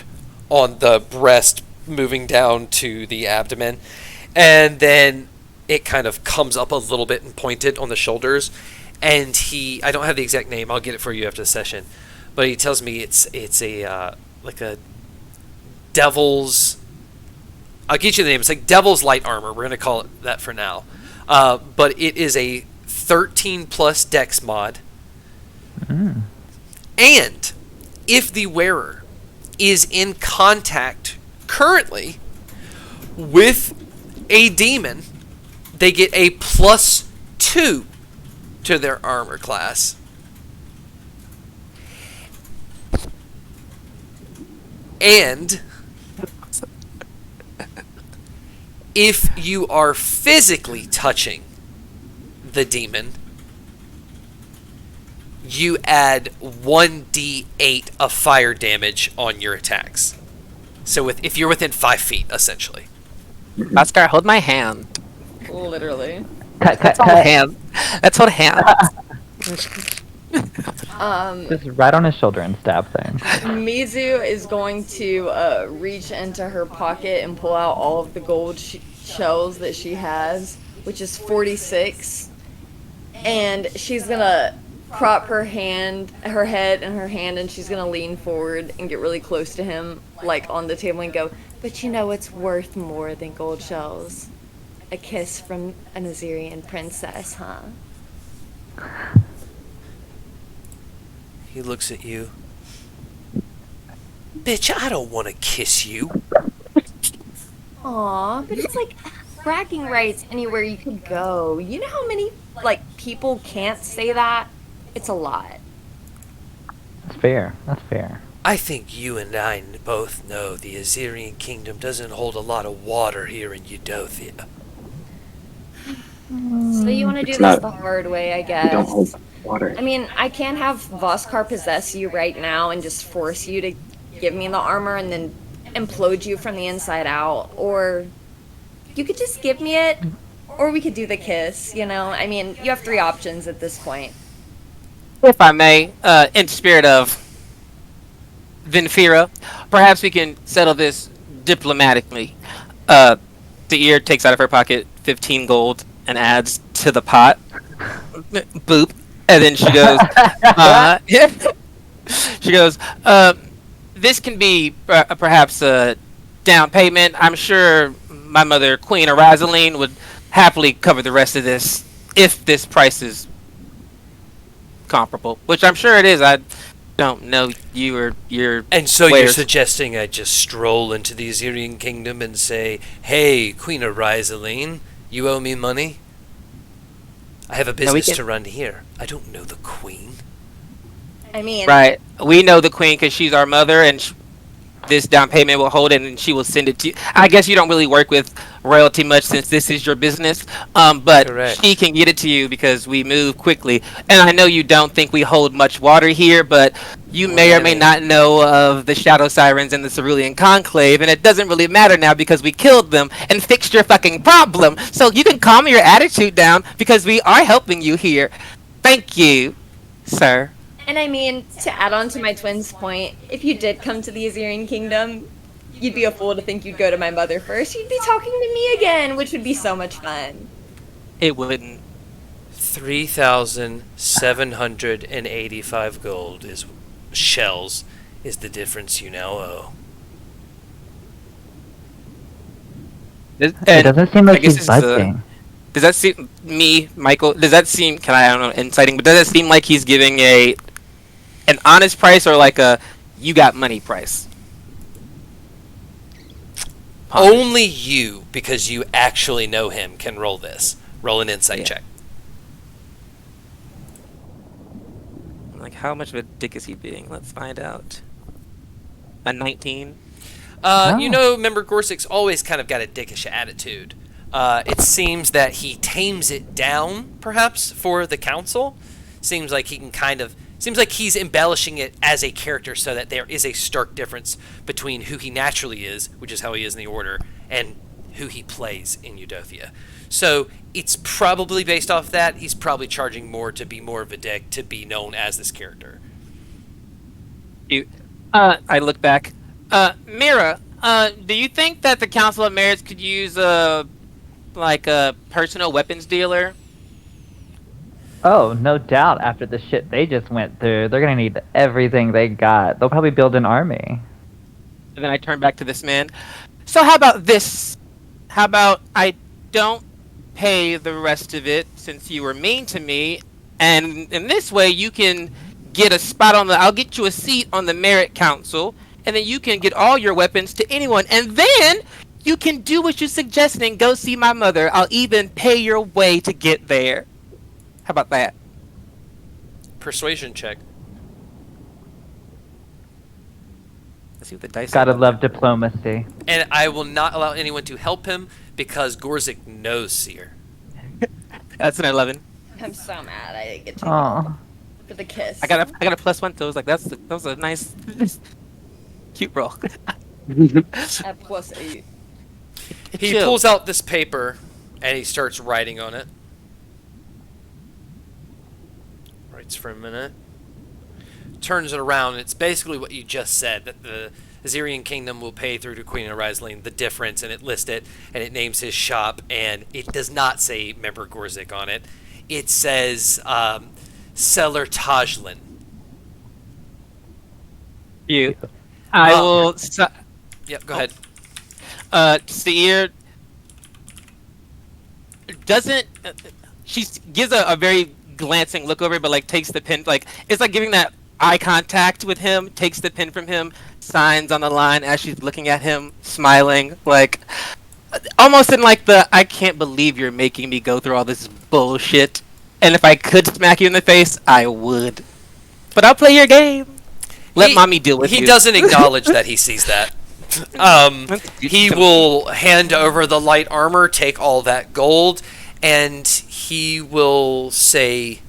on the breast moving down to the abdomen, and then it kind of comes up a little bit and pointed on the shoulders. And I don't have the exact name. I'll get it for you after the session. But he tells me it's a like a devil's. I'll get you the name. It's like devil's light armor. We're gonna call it that for now. But it is a 13 plus dex mod. Mm. And if the wearer is in contact currently with a demon, they get a +2 to their armor class. And if you are physically touching the demon, you add 1d8 of fire damage on your attacks. So if you're within 5 feet, essentially. Oscar, hold my hand. Literally. Cut, That's all cut. hand. That's what hand. Just right on his shoulder and stab things. Mizu is going to reach into her pocket and pull out all of the gold shells that she has, which is 46. And she's gonna prop her head in her hand, and she's gonna lean forward and get really close to him, like on the table, and go, "But you know it's worth more than gold shells. A kiss from an Assyrian princess, huh?" He looks at you. Bitch, I don't want to kiss you. Aw, but it's like bragging rights anywhere you could go. You know how many, like, people can't say that? It's a lot. That's fair. That's fair. I think you and I both know the Assyrian kingdom doesn't hold a lot of water here in Eudothia. So you want to do It's this not- the hard way, I We don't hold guess. water. I mean, I can't have Voskar possess you right now and just force you to give me the armor and then implode you from the inside out. Or you could just give me it, or we could do the kiss, you know? I mean, you have 3 options at this point. If I may, in spirit of Vinfira, perhaps we can settle this diplomatically. The ear takes out of her pocket 15 gold and adds to the pot. Boop. And then she goes, she goes, this can be perhaps a down payment. I'm sure my mother, Queen Arazaline, would happily cover the rest of this if this price is comparable, which I'm sure it is. I don't know you or your And so you're wares. suggesting I just stroll into the Assyrian kingdom and say, "Hey, Queen Arizaline, you owe me money? I have a business can- to run here. I don't know the queen." I mean, Right. We know the queen because she's our mother, and this down payment will hold it, and she will send it to you. I guess you don't really work with royalty much since this is your business, but Correct. she can get it to you because we move quickly. And I know you don't think we hold much water here, but you may or may Right. not know of the Shadow Sirens and the Cerulean Conclave, and it doesn't really matter now because we killed them and fixed your fucking problem. So you can calm your attitude down because we are helping you here. Thank you, sir. and I mean, to add on to my twin's point, if you did come to the Assyrian kingdom, you'd be a fool to think you'd go to my mother first. You'd be talking to me again, which would be so much fun. It wouldn't. 3,785 gold shells is the difference you now owe. It doesn't seem I like guess he's this is budging. Does that seem Michael? Does that seem? I don't know, inciting, but does it seem like he's giving an honest price or like a you got money price? Only you, because you actually know him, can roll this. Roll an insight Yeah. check. Like, how much of a dick is he being? Let's find out. A 19. You know, remember, Gorsik's always kind of got a dickish attitude. It seems that he tames it down, perhaps, for the council. Seems like he can seems like he's embellishing it as a character so that there is a stark difference between who he naturally is, which is how he is in the Order, and who he plays in Eudothia. So it's probably based off that. He's probably charging more to be more of a dick, to be known as this character. I look back. Mira, Do you think that the Council of Mayors could use a personal weapons dealer? Oh, no doubt. After the shit they just went through, they're gonna need everything they got. They'll probably build an army. And then I turn back to this man. So how about this? How about I don't pay the rest of it since you were mean to me, and in this way you can get a spot on the. I'll get you a seat on the Merit Council, and then you can get all your weapons to anyone, and then you can do what you suggested and go see my mother. I'll even pay your way to get there. How about that? Persuasion check. Let's see what the dice. Gotta say. love diplomacy. And I will not allow anyone to help him because Gorzik knows Seer. That's an 11. I'm so mad I didn't get to Oh, for the kiss. I got a +1, so I was like, that was a nice, cute roll. At +8. He Chill. pulls out this paper and he starts writing on it. Writes for a minute. Turns it around. It's basically what you just said, that the Azerian Kingdom will pay through to Queen Arisling the difference, and it lists it, and it names his shop, and it does not say Member Gorzik on it. It says Seller Tajlin. You. I will. Yep, go ahead. Seer doesn't. She gives a very glancing look over, but like takes the pen. Like it's like giving that eye contact with him. Takes the pen from him. Signs on the line as she's looking at him, smiling, like almost in like the I can't believe you're making me go through all this bullshit. And if I could smack you in the face, I would. But I'll play your game. Let mommy deal with you. He doesn't acknowledge that he sees that. He will hand over the light armor, take all that gold, and he will say,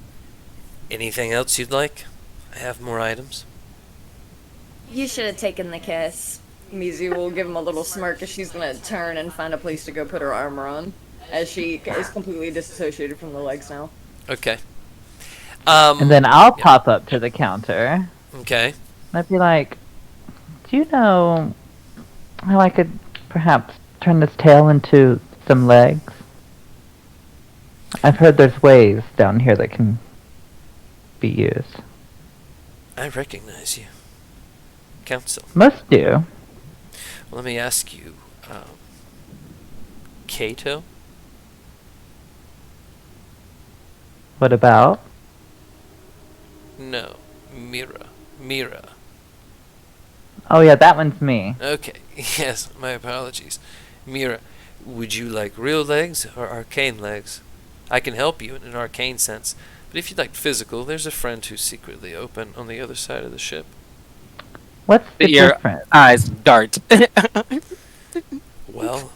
anything else you'd like? I have more items. You should have taken the kiss. Mizu will give him a little smirk as she's gonna turn and find a place to go put her armor on, as she is completely disassociated from the legs now. Okay. and then I'll pop up to the counter. Okay. And I'd be like, do you know how I could perhaps turn this tail into some legs? I've heard there's ways down here that can be used. I recognize you. Council. Most do. Let me ask you, Kato? What about? No. Mira. Mira. Oh yeah, that one's me. Okay. Yes, my apologies. Mira, would you like real legs or arcane legs? I can help you in an arcane sense, but if you'd like physical, there's a friend who's secretly open on the other side of the ship. What's the Your difference? eyes dart. Well,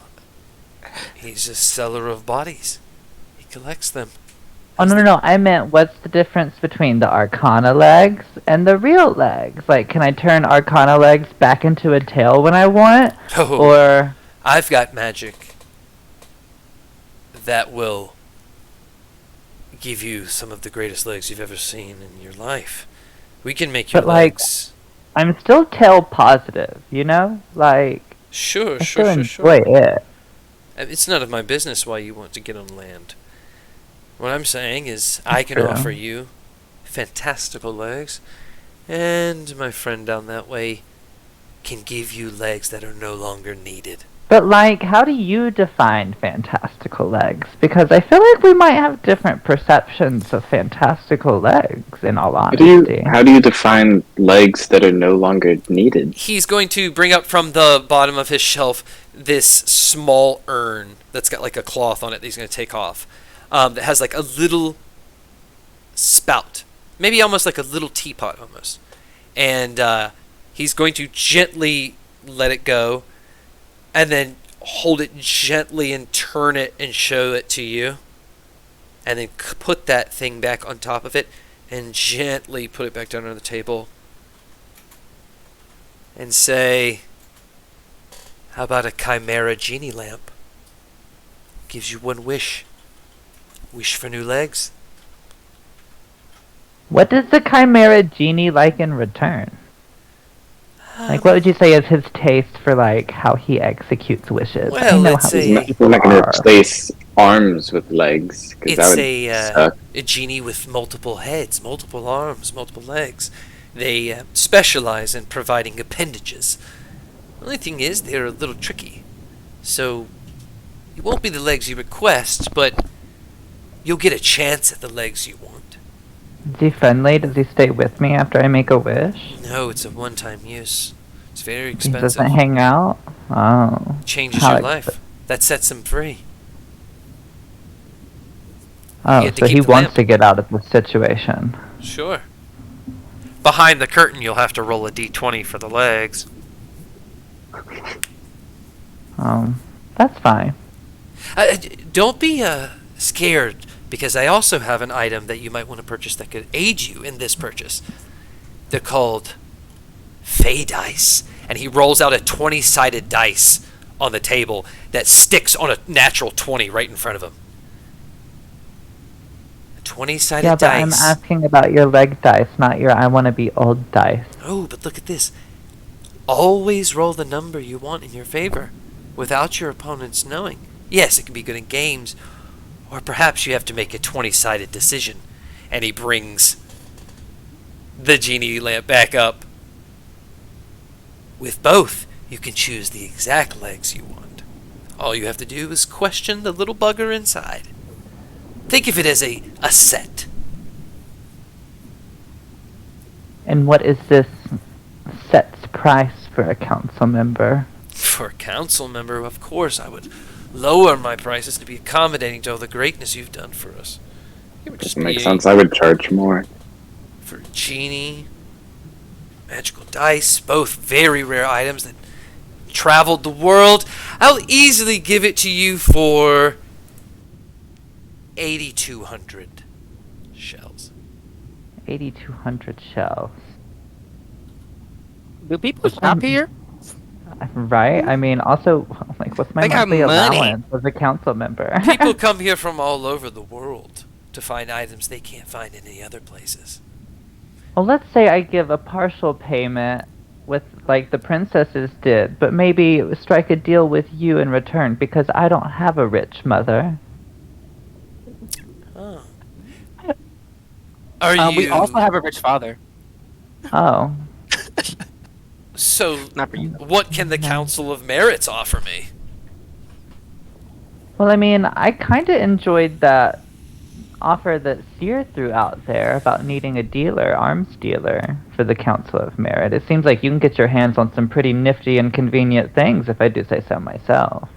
he's a seller of bodies. He collects them. Oh no, I meant what's the difference between the Arcana legs and the real legs? Like, can I turn Arcana legs back into a tail when I want? Oh, Or I've got magic that will give you some of the greatest legs you've ever seen in your life. We can make your But, like, legs. I'm still tail positive, you know? Like, Sure, I still sure. enjoy it. It's none of my business why you want to get on land. What I'm saying is I can True. offer you fantastical legs, and my friend down that way can give you legs that are no longer needed. But, like, how do you define fantastical legs? Because I feel like we might have different perceptions of fantastical legs, in all honesty. How do you define legs that are no longer needed? He's going to bring up from the bottom of his shelf this small urn that's got like a cloth on it that he's going to take off. That has like a little spout, maybe almost like a little teapot almost. And he's going to gently let it go, and then hold it gently and turn it and show it to you. And then put that thing back on top of it and gently put it back down on the table. And say, how about a chimera genie lamp? Gives you one wish. Wish for new legs. What does the Chimera Genie like in return? Like, what would you say is his taste for, like, how he executes wishes? Well, I know it's how a- he We're not going to are. replace arms with legs, because that It's would suck. a genie with multiple heads, multiple arms, multiple legs. They specialize in providing appendages. The only thing is, they're a little tricky. So, it won't be the legs you request, but you'll get a chance at the legs you want. Is he friendly? Does he stay with me after I make a wish? No, it's a one-time use. It's very He expensive. doesn't hang out? Oh. Changes How your ex- life. That sets him free. Oh, get to so keep he the wants lamp. to get out of the situation. Sure. Behind the curtain, you'll have to roll a d20 for the legs. That's fine. Don't be scared, because I also have an item that you might want to purchase that could aid you in this purchase. They're called Fey Dice. And he rolls out a 20-sided dice on the table that sticks on a natural 20 right in front of him. A 20-sided Yeah, but dice. I'm asking about your leg dice, not your I want to be old dice. Oh, but look at this. Always roll the number you want in your favor, without your opponents knowing. Yes, it can be good in games, or perhaps you have to make a 20-sided decision. And he brings the genie lamp back up. With both, you can choose the exact legs you want. All you have to do is question the little bugger inside. Think of it as a set. And what is this set's price for a council member? For a council member, of course, I would lower my prices to be accommodating to all the greatness you've done for us. It would just Doesn't make be sense. I would charge more. for a genie, magical dice, both very rare items that traveled the world. I'll easily give it to you for 8,200 shells. 8,200 shells. Do people shop here? Right? I mean, also, like, what's my I got monthly money. allowance as a council member? People come here from all over the world to find items they can't find in any other places. Well, let's say I give a partial payment with, like, the princesses did, but maybe strike a deal with you in return, because I don't have a rich mother. Oh. Are you... We also have a rich father. Oh. So, Not for you. what can the Council of Merits offer me? Well, I mean, I kind of enjoyed that offer that Seer threw out there about needing a dealer, arms dealer, for the Council of Merit. It seems like you can get your hands on some pretty nifty and convenient things, if I do say so myself.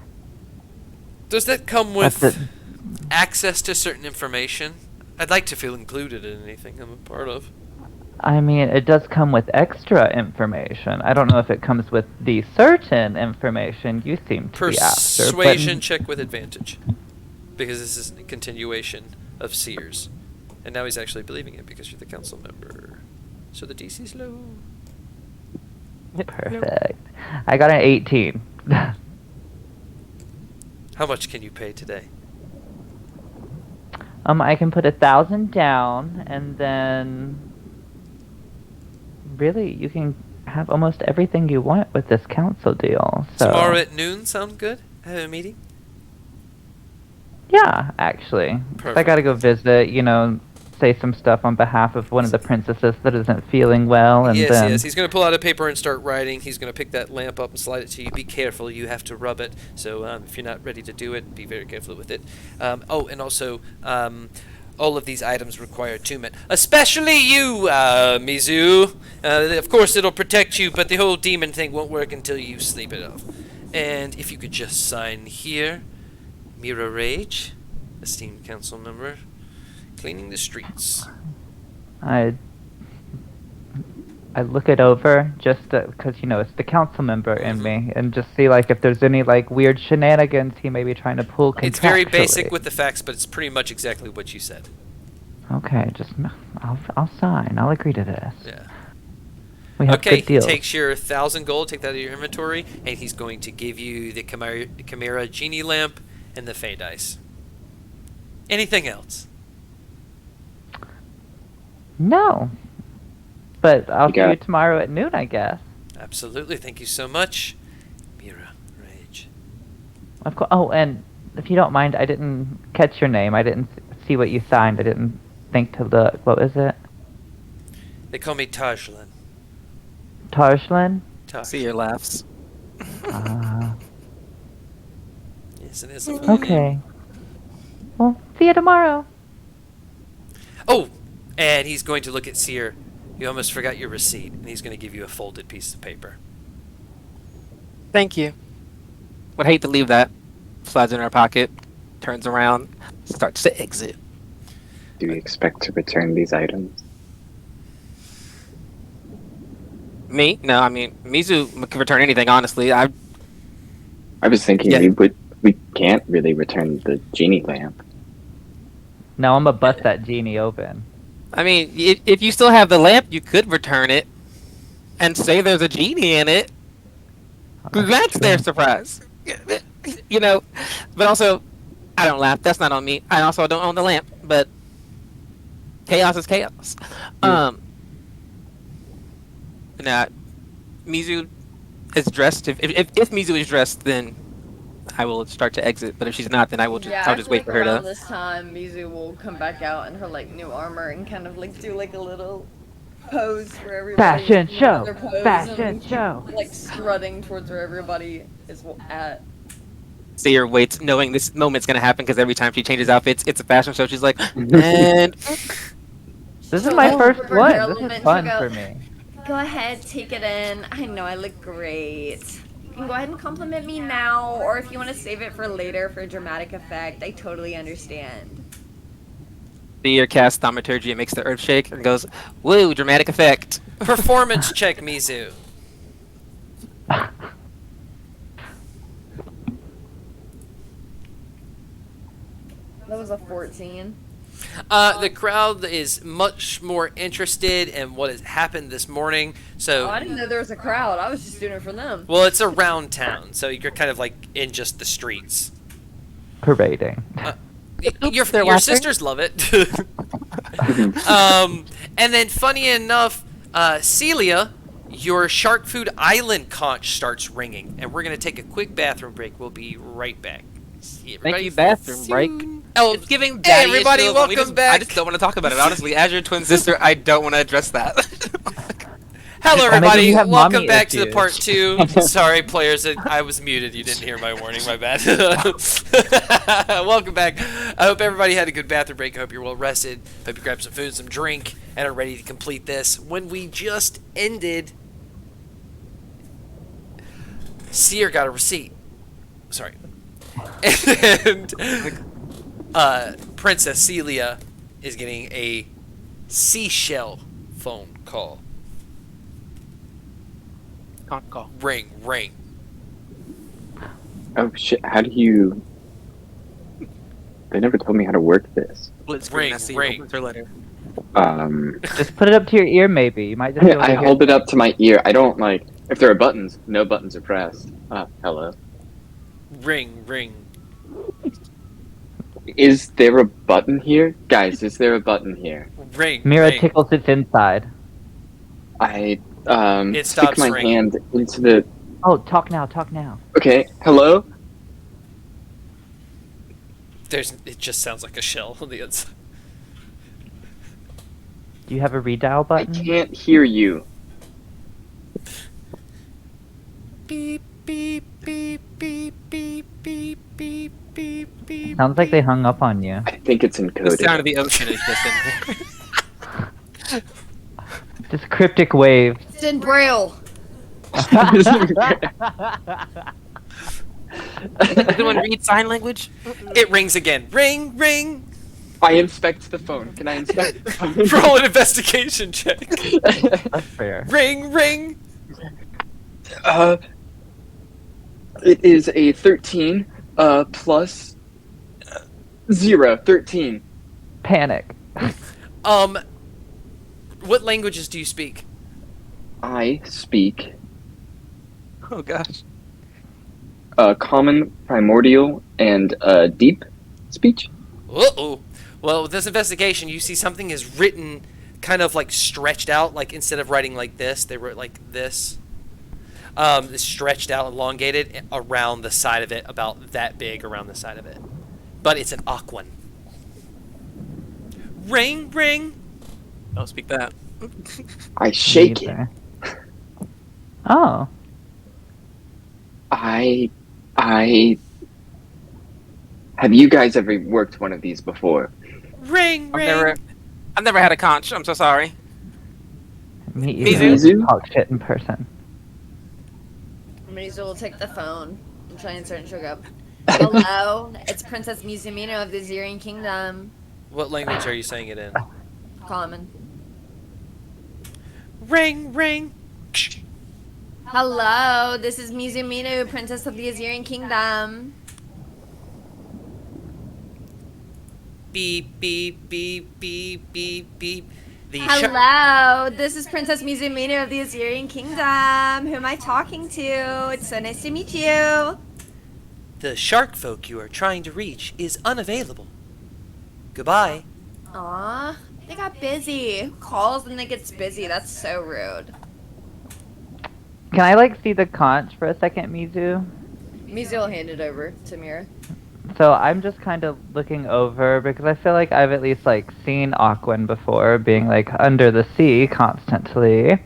Does that come That's with it. access to certain information? I'd like to feel included in anything I'm a part of. I mean, it does come with extra information. I don't know if it comes with the certain information you seem to be after. Persuasion check with advantage. Because this is a continuation of Sears. And now he's actually believing it because you're the council member. So the DC's low. Perfect. I got an 18. How much can you pay today? I can put 1,000 down, and then really you can have almost everything you want with this council deal. So Tomorrow at noon sound good? Have a meeting? yeah, actually, 'Cause I Perfect. gotta go visit. Say some stuff on behalf of one of the princesses that isn't feeling well, and yes, then yes. He's going to pull out a paper and start writing. He's going to pick that lamp up and slide it to you. Be careful. You have to rub it. So if you're not ready to do it, be very careful with it. And also, all of these items require attunement. Especially you, Mizu. Of course, it'll protect you, but the whole demon thing won't work until you sleep it off. And if you could just sign here. Mira Rage, esteemed council member. Cleaning the streets. I look it over just because it's the council member in me, and just see like if there's any like weird shenanigans he may be trying to pull. It's very basic contractually. with the facts, but it's pretty much exactly what you said. Okay, I'll sign. I'll agree to this. Yeah. We have Okay, good deals. he takes your 1,000 gold, take that out of your inventory, and he's going to give you the Chimera Genie Lamp and the Fey Dice. Anything else? No, but I'll see got you it. tomorrow at noon, I guess. Absolutely. Thank you so much, Mira Rage. Of course. Oh, and if you don't mind, I didn't catch your name. I didn't see what you signed. I didn't think to look. What was it? They call me Tajlan. Tarslan? See your laughs. Uh, Yes, it is. okay. Well, see you tomorrow. Oh, and he's going to look at Seer. You almost forgot your receipt, and he's going to give you a folded piece of paper. Thank you. Would hate to leave that. Slides in her pocket, turns around, starts to exit. Do we expect to return these items? Me? No, I mean Mizu can return anything. Honestly, I was thinking Yeah. we can't really return the genie lamp. No, I'm gonna bust that genie open. mean, if you still have the lamp, you could return it and say there's a genie in it. That's their surprise. You know, but also, I don't laugh. That's not on me. I also don't own the lamp, but chaos is chaos. Nah, Mizu is dressed. If Mizu is dressed, then I will start to exit. But if she's not, then I'll just wait for her around to. this time, Mizu will come back out in her like new armor and kind of like do like a little pose for everybody. Fashion do show! their pose Fashion and show! like strutting towards where everybody is at. Seer waits, knowing this moment's gonna happen because every time she changes outfits, it's a fashion show. She's like, and This is She'll my go first over her one. element, This is she'll fun go, for me. Go ahead, take it in. I know I look great. You can go ahead and compliment me now, or if you want to save it for later for dramatic effect, I totally understand. Seer casts thaumaturgy and makes the earth shake and goes, "Woo, dramatic effect." Performance check, Mizu. That was a 14. The crowd is much more interested in what has happened this morning. So, Oh, I didn't know there was a crowd. I was just doing it for them. well, it's around town, so you're kind of like in just the streets. Parading. Your they're laughing. sisters love it. And then, funny enough, Celia, your Shark Food Island conch starts ringing, and we're gonna take a quick bathroom break. We'll be right back. See Thank everybody you, bathroom break. Oh, It's giving hey, daddy everybody, issues. welcome back. I just don't want to talk about it. Honestly, as your twin sister, I don't want to address that. Hello, Or maybe everybody. you have Welcome mommy back to the issues. part 2. Sorry, players. I was muted. You didn't hear my warning. My bad. Welcome back. I hope everybody had a good bathroom break. I hope you're well rested. Hope you grabbed some food, some drink, and are ready to complete this. When we just ended, Seer got a receipt. Sorry. And Princess Celia is getting a seashell phone call. Can't call. Ring, ring. Oh shit! How do you? They never told me how to work this. Split screen. Ring, I see. ring. Opens her letter. Just put it up to your ear, maybe. You might just. Be able to I hear hold it up to my ear. I don't like if there are buttons. No buttons are pressed. Hello. Ring, ring. Is there a button here, guys? Is there a button here? Ring. Mira ring. tickles its inside. I It stick stops my ringing. hand into the. Oh, talk now, talk now. Okay, hello. It just sounds like a shell on the inside. Do you have a redial I button? can't hear you. Beep, beep, beep, beep, beep, beep, beep, beep, beep. Sounds like they hung up on you. I think it's The encoded. sound of the ocean is just in there. Just cryptic waves. It's in Braille. Does anyone read sign language? It rings again. Ring, ring. I inspect the phone. Can I inspect the phone? Roll an investigation check. That's fair. Ring, ring. It is a 13 plus 0. 13. Panic. What languages do you speak? I speak Oh gosh. common, primordial, and deep speech. Uh-oh. Well, with this investigation, you see something is written kind of like stretched out. Like instead of writing like this, they wrote like this. stretched out, elongated around the side of it, about that big around the side of it. But it's an aquan. Ring, ring. Don't speak that. I shake it. Neither. Oh. I have you guys ever worked one of these before? Ring, ring. I've never had a conch. I'm so sorry. Me either. Mizu? Talk shit in person. Mizu will take the phone and try and start and choke up. Hello, it's Princess Mizumino of the Zirian Kingdom. What language are you saying it in? Common. Ring, ring. Hello, this is Mizumino, Princess of the Azirian Kingdom. Beep, beep, beep, beep, beep, beep. Hello, this is Princess Mizumino of the Azirian Kingdom. Who am I talking to? It's so nice to meet you. The shark folk you are trying to reach is unavailable. Goodbye. Aw, they got busy. Who calls when they gets busy? That's so rude. Can I like see the conch for a second, Mizu? Mizu will hand it over to Mira. So I'm just kind of looking over because I feel like I've at least like seen Aquan before, being like under the sea constantly.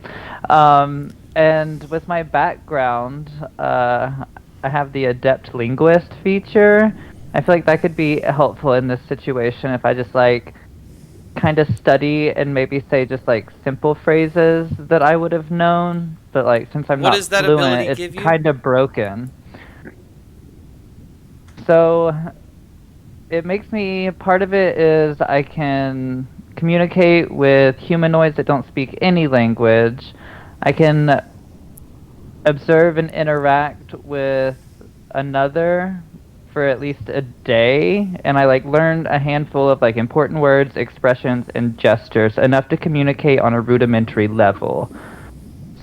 And with my background, I have the adept linguist feature. I feel like that could be helpful in this situation if I just like kind of study and maybe say just like simple phrases that I would have known. But like since I'm What not does that fluent, ability it's give you? kind of broken. So it makes me, part of it is I can communicate with humanoids that don't speak any language. I can observe and interact with another for at least a day, and I like learned a handful of like important words, expressions, and gestures, enough to communicate on a rudimentary level.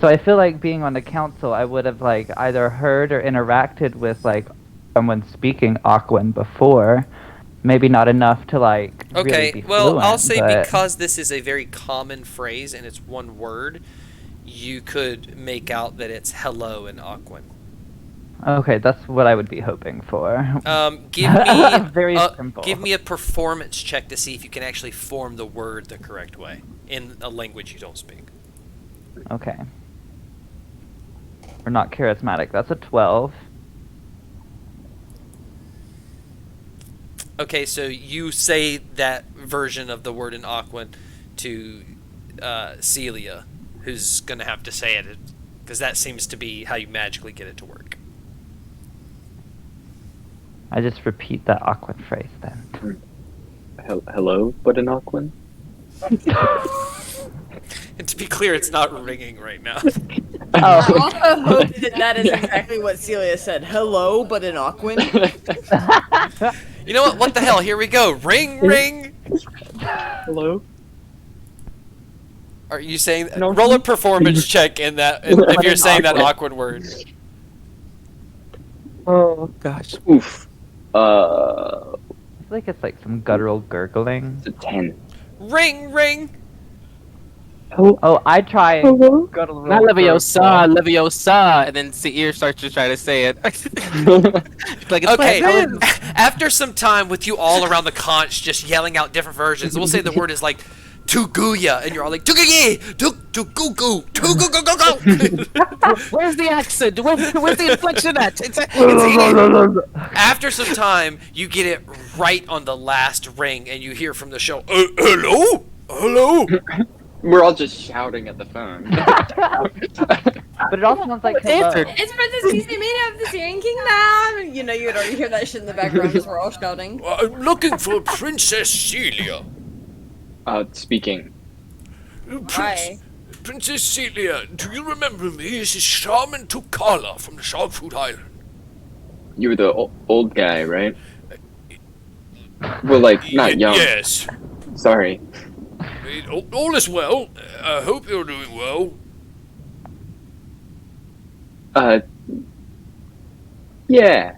So I feel like being on the council, I would have like either heard or interacted with like someone speaking Aquan before. Maybe not enough to like Okay, really be well, fluent, I'll say but... because this is a very common phrase and it's one word, you could make out that it's hello in Aquan. Okay, that's what I would be hoping for. Give me Very simple. Give me a performance check to see if you can actually form the word the correct way in a language you don't speak. Okay. We're not charismatic. That's a 12. Okay, so you say that version of the word in Aquan to Celia, who's going to have to say it, because that seems to be how you magically get it to work. I just repeat that Aquan phrase then. Hello, but an Aquan? And to be clear, it's not ringing right now. I also hope that that is exactly what Celia said. Hello, but in Aquan. You know what? What the hell? Here we go. Ring, ring. Hello? Are you saying No. roll a performance check in that if you're saying that awkward word? Oh gosh. Oof. I feel like it's like some guttural gurgling. It's a 10. Ring, ring. Oh, I try Hello? guttural Not Leviosa, gurgle. Leviosa, and then Seir starts to try to say it. Like it's Okay, pleasant. after some time with you all around the conch just yelling out different versions, we'll say the word is like Tuguya, and you're all like Tuguye, Tugugu, Tugugu. Where's the accent? Where's the inflection at? It's After some time, you get it right on the last ring, and you hear from the show, hello? Hello? We're all just shouting at the phone. But it also sounds like hello. answered. It's Princess Mizumino of the Syrian Kingdom! You know, you would already hear that shit in the background as we're all shouting. I'm looking for Princess Celia. Speaking. Why? Princess Celia, do you remember me? This is Shaman Tukala from the Sharpfoot Island. You were the old guy, right? Well, like, not young. Yes. Sorry. All is well. I hope you're doing well. Yeah.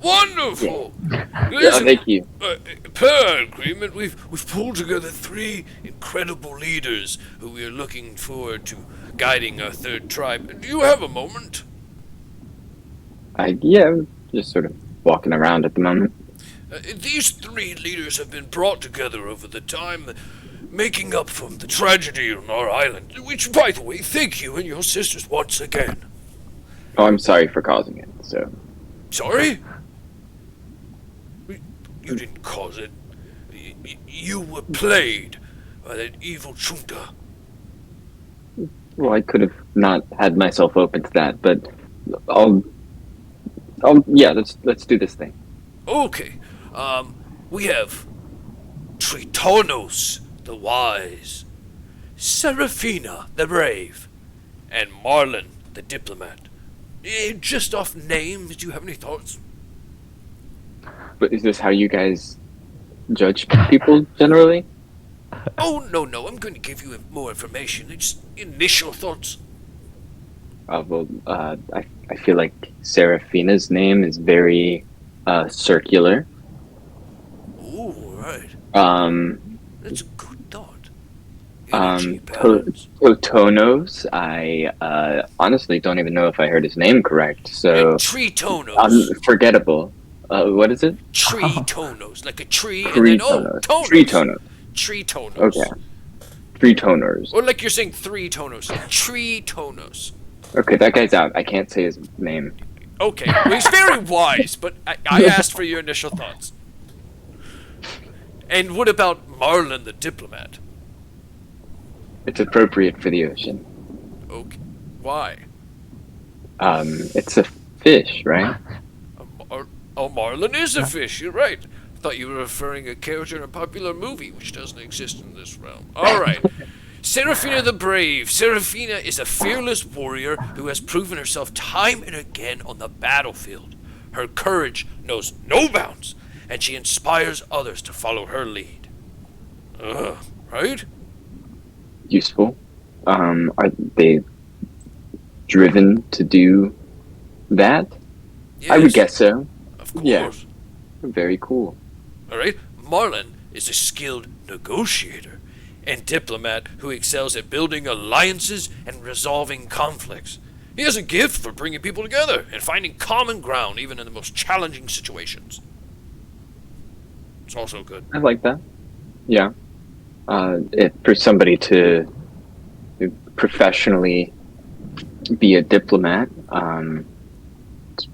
Wonderful. Yeah, Listen, thank you. per agreement, we've pulled together 3 incredible leaders who we are looking forward to guiding our 3rd tribe. Do you have a moment? I'm just sort of walking around at the moment. These 3 leaders have been brought together over the time, making up for the tragedy on our island. Which, by the way, thank you and your sisters once again. Oh, I'm sorry for causing it. So, Sorry? You didn't cause it. You were played by that evil junta. well, I could have not had myself open to that, but yeah, let's do this thing. Okay, we have Tritonos the Wise, Seraphina the Brave, and Marlin the Diplomat. Just off names, do you have any thoughts? But is this how you guys judge people generally? Oh, no, I'm going to give you more information. Just initial thoughts. I feel like Seraphina's name is very circular. Ooh, right. That's a good thought. Energy balance. Totonos, I honestly don't even know if I heard his name correct, so Tritonos. forgettable. What is it? Tritonos, like a tree, and then tonos. Tritonos. Tritonos. Okay. Tritoners. Or like you're saying 3 tonos. Tritonos. Okay, that guy's out. I can't say his name. Okay, well, he's very wise, but I asked for your initial thoughts. And what about Marlin the Diplomat? It's appropriate for the ocean. Okay, why? It's a fish, right? Marlin is a fish, you're right. I thought you were referring to a character in a popular movie, which doesn't exist in this realm. Alright. Seraphina the Brave. Seraphina is a fearless warrior who has proven herself time and again on the battlefield. Her courage knows no bounds, and she inspires others to follow her lead. Right? Useful. Are they driven to do that? Yes, I would guess so. Of course. Yeah. Very cool. Alright, Marlin is a skilled negotiator and diplomat who excels at building alliances and resolving conflicts. He has a gift for bringing people together and finding common ground even in the most challenging situations. It's also good. I like that. Yeah. For somebody to professionally be a diplomat, it's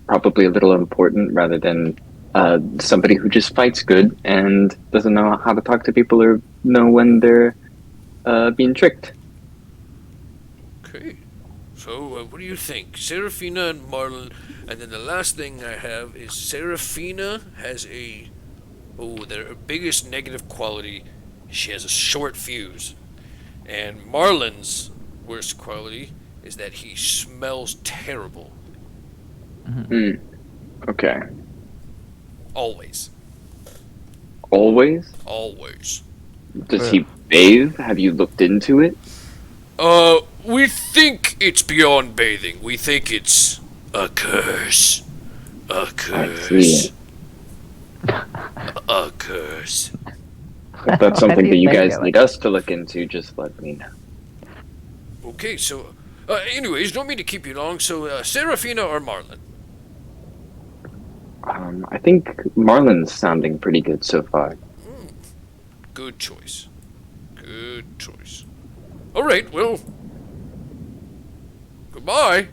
probably a little important rather than somebody who just fights good and doesn't know how to talk to people or know when they're being tricked. Okay. So, what do you think? Seraphina and Marlin, and then the last thing I have is Seraphina has their biggest negative quality, she has a short fuse. And Marlin's worst quality is that he smells terrible. Okay. Always. Always? Always. Does he bathe? Have you looked into it? We think it's beyond bathing. We think it's a curse. A curse. I see. A curse. If that's something that you guys need us to look into, just let me know. Okay, so, anyways, don't mean to keep you long, so, Seraphina or Marlin? I think Marlin's sounding pretty good so far. Good choice. Good choice. Alright, well, goodbye.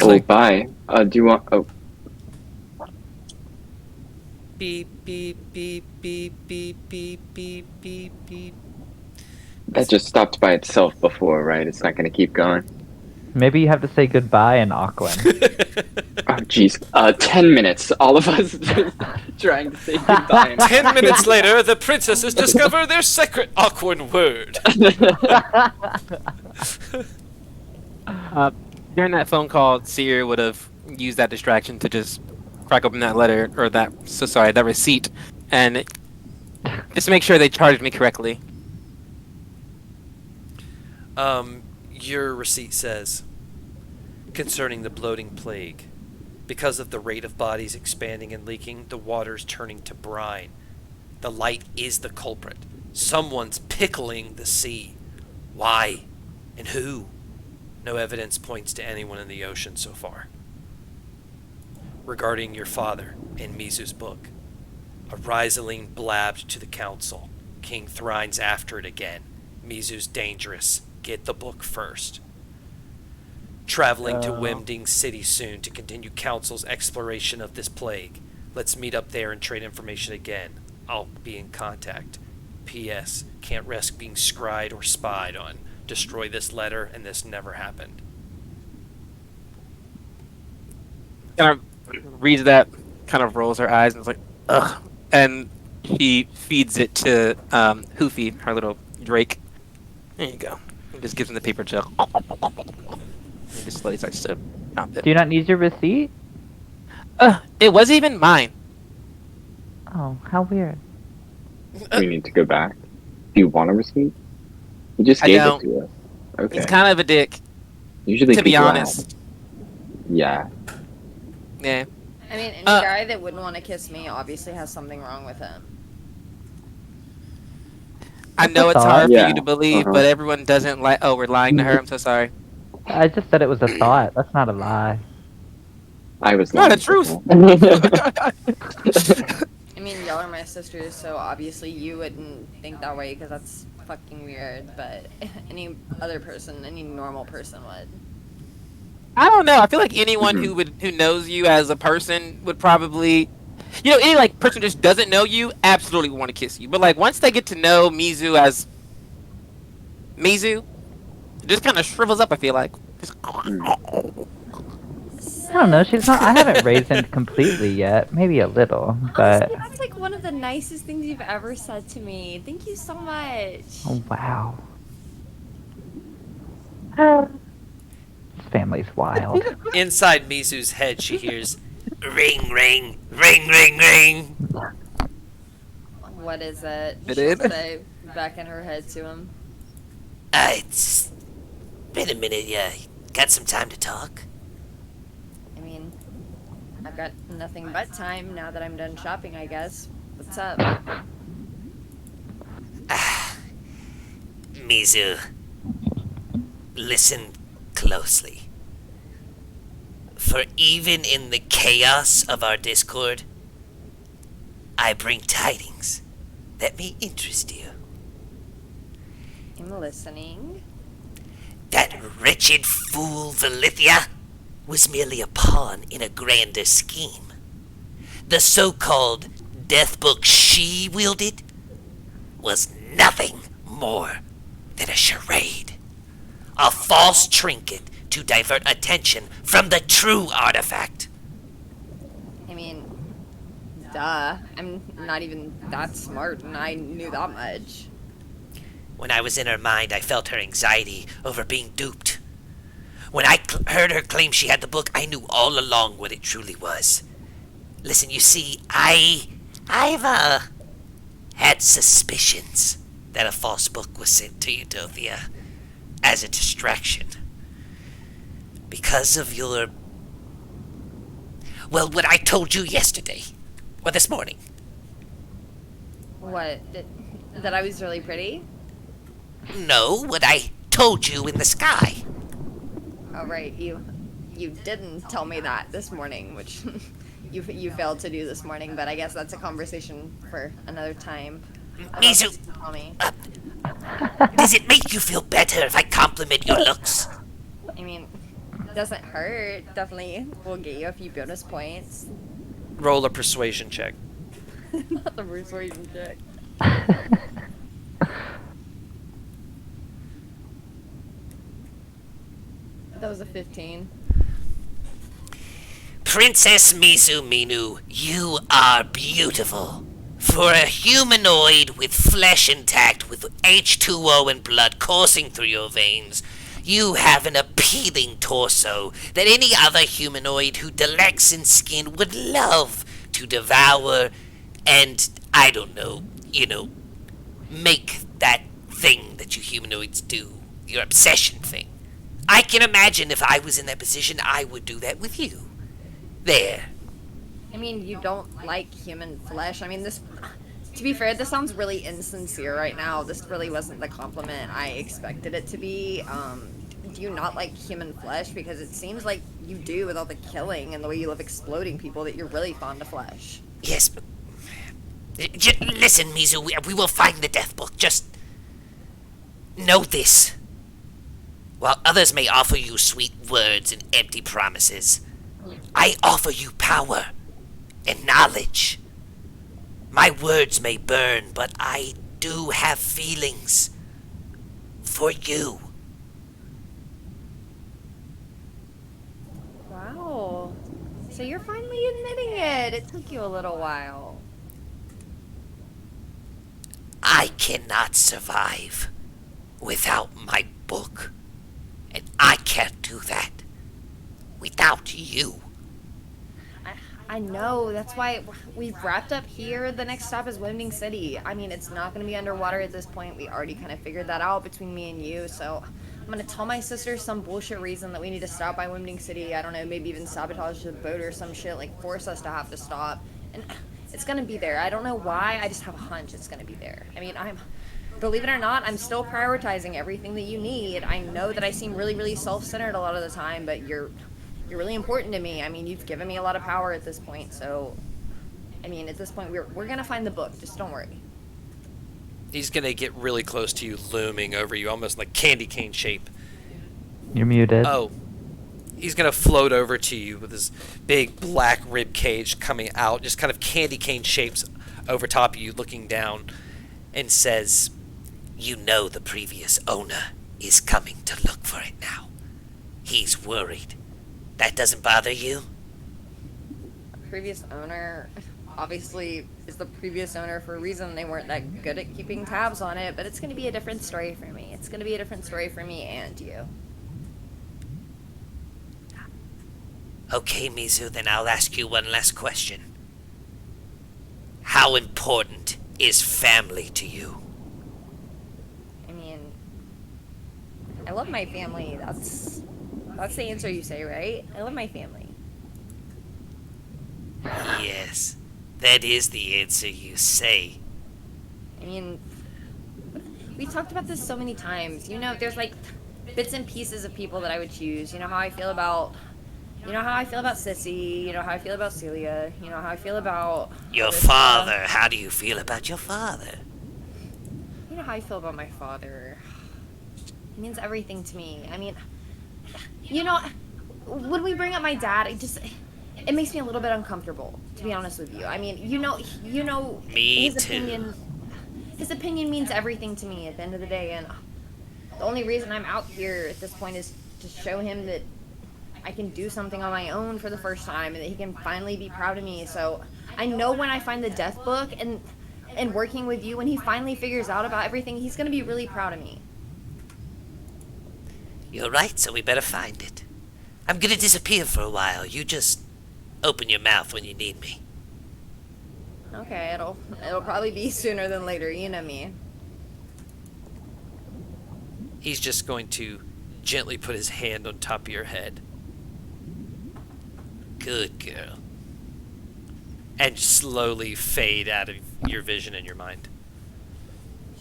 Oh, bye. Do you want... Oh, Beep, beep, beep, beep, beep, beep, beep, beep, beep. that just stopped by itself before, right? It's not going to keep going. Maybe you have to say goodbye in Auckland. Oh, jeez. 10 minutes. All of us just trying to say goodbye. 10 minutes later, the princesses discover their secret awkward word. During that phone call, Seer would have used that distraction to just crack open that letter, or that receipt, and just make sure they charged me correctly. Your receipt says, concerning the bloating plague, Because of the rate of bodies expanding and leaking, the water's turning to brine. The light is the culprit. Someone's pickling the sea. Why? And who? No evidence points to anyone in the ocean so far. Regarding your father in Mizu's book, a Rizaline blabbed to the council. King Thrine's after it again. Mizu's dangerous. Get the book first. Traveling to Wemding City soon to continue Council's exploration of this plague. Let's meet up there and trade information again. I'll be in contact. P.S. Can't risk being scried or spied on. Destroy this letter and this never happened. Kind of reads that, kind of rolls her eyes and is like, ugh. And she feeds it to Hoofy, her little Drake. There you go. And just gives him the paper gel. And just slowly starts to chomp it. Do you not need your receipt? It wasn't even mine. Oh, how weird. We need to go back. Do you want a receipt? He just I gave don't. it to us. Okay. He's kind of a dick, Usually to be people honest. ask. Yeah. Yeah. I mean, any guy that wouldn't want to kiss me obviously has something wrong with him. I know it's thought. hard for Yeah. you to believe, Uh-huh. but everyone doesn't like. Oh, we're lying to her. I'm so sorry. I just said it was a thought. That's not a lie. I was No, the lying. truth. I mean, y'all are my sisters, so obviously you wouldn't think that way because that's fucking weird, but any other person, any normal person would. I don't know. I feel like anyone who knows you as a person would probably, any like person who just doesn't know you absolutely want to kiss you. But like once they get to know Mizu as Mizu, it just kind of shrivels up. I feel like. Just, I don't know. She's not. I haven't raised him completely yet. Maybe a little, but. Honestly, that's like one of the nicest things you've ever said to me. Thank you so much. Oh wow. This family's wild. Inside Mizu's head, she hears, ring, ring, ring, ring, ring. What is it? It She'll is? say back in her head to him. It's been a minute, yeah. Got some time to talk? I mean, I've got nothing but time now that I'm done shopping, I guess. What's up? Mizu, listen closely. For even in the chaos of our discord, I bring tidings that may interest you. I'm listening. That wretched fool Valithia was merely a pawn in a grander scheme. The so-called death book she wielded was nothing more than a charade. A false trinket to divert attention from the true artifact. I mean, duh. I'm not even that smart, and I knew that much. When I was in her mind, I felt her anxiety over being duped. When I heard her claim she had the book, I knew all along what it truly was. Listen, you see, I've had suspicions that a false book was sent to Utopia as a distraction. Because of your... Well, what I told you yesterday. Or this morning. What? That I was really pretty? No, what I told you in the sky. Oh, right. You didn't tell me that this morning, which you failed to do this morning, but I guess that's a conversation for another time. Mizu, Tell me. does it make you feel better if I compliment your looks? I mean, it doesn't hurt. Definitely will get you a few bonus points. Roll a persuasion check. Not the persuasion check. That was a 15. Princess Mizu Minu, you are beautiful. For a humanoid with flesh intact, with H2O and blood coursing through your veins, you have an appealing torso that any other humanoid who delects in skin would love to devour and, I don't know, make that thing that you humanoids do, your obsession thing. I can imagine if I was in that position, I would do that with you. There. I mean, you don't like human flesh. I mean, this. To be fair, this sounds really insincere right now. This really wasn't the compliment I expected it to be. Do you not like human flesh? Because it seems like you do with all the killing and the way you love exploding people, that you're really fond of flesh. Yes, but... Listen, Mizu, we will find the death book. Just... know this. While others may offer you sweet words and empty promises, I offer you power and knowledge. My words may burn, but I do have feelings for you. Wow. So you're finally admitting it. It took you a little while. I cannot survive without my book. And I can't do that without you. I know. That's why we've wrapped up here. The next stop is Winding City. I mean, it's not going to be underwater at this point. We already kind of figured that out between me and you. So I'm going to tell my sister some bullshit reason that we need to stop by Winding City. I don't know, maybe even sabotage the boat or some shit. Like, force us to have to stop. And it's going to be there. I don't know why. I just have a hunch it's going to be there. I mean, believe it or not, I'm still prioritizing everything that you need. I know that I seem really, really self-centered a lot of the time, but you're really important to me. I mean, you've given me a lot of power at this point, so... I mean, at this point, we're gonna find the book. Just don't worry. He's gonna get really close to you, looming over you, almost like candy cane shape. You're muted. Oh. He's gonna float over to you with his big black rib cage coming out, just kind of candy cane shapes over top of you, looking down, and says, You know the previous owner is coming to look for it now. He's worried. That doesn't bother you? Previous owner, obviously, is the previous owner for a reason. They weren't that good at keeping tabs on it, but it's gonna be a different story for me. It's gonna be a different story for me and you. Okay, Mizu, then I'll ask you one last question. How important is family to you? I mean, I love my family. That's the answer you say, right? I love my family. Yes, that is the answer you say. I mean, we talked about this so many times. You know, there's like bits and pieces of people that I would choose. You know how I feel about Sissy. You know how I feel about Celia. You know how I feel about Your father. How do you feel about your father? You know how I feel about my father. He means everything to me. I mean, you know, when we bring up my dad, it makes me a little bit uncomfortable, to be honest with you. I mean, you know, Me his too. His opinion means everything to me at the end of the day, and the only reason I'm out here at this point is to show him that I can do something on my own for the first time, and that he can finally be proud of me. So I know when I find the death book and working with you, when he finally figures out about everything, he's gonna be really proud of me. You're right, so we better find it. I'm gonna disappear for a while. You just open your mouth when you need me. Okay, it'll probably be sooner than later, you know me. he's just going to gently put his hand on top of your head. Good girl. And slowly fade out of your vision and your mind.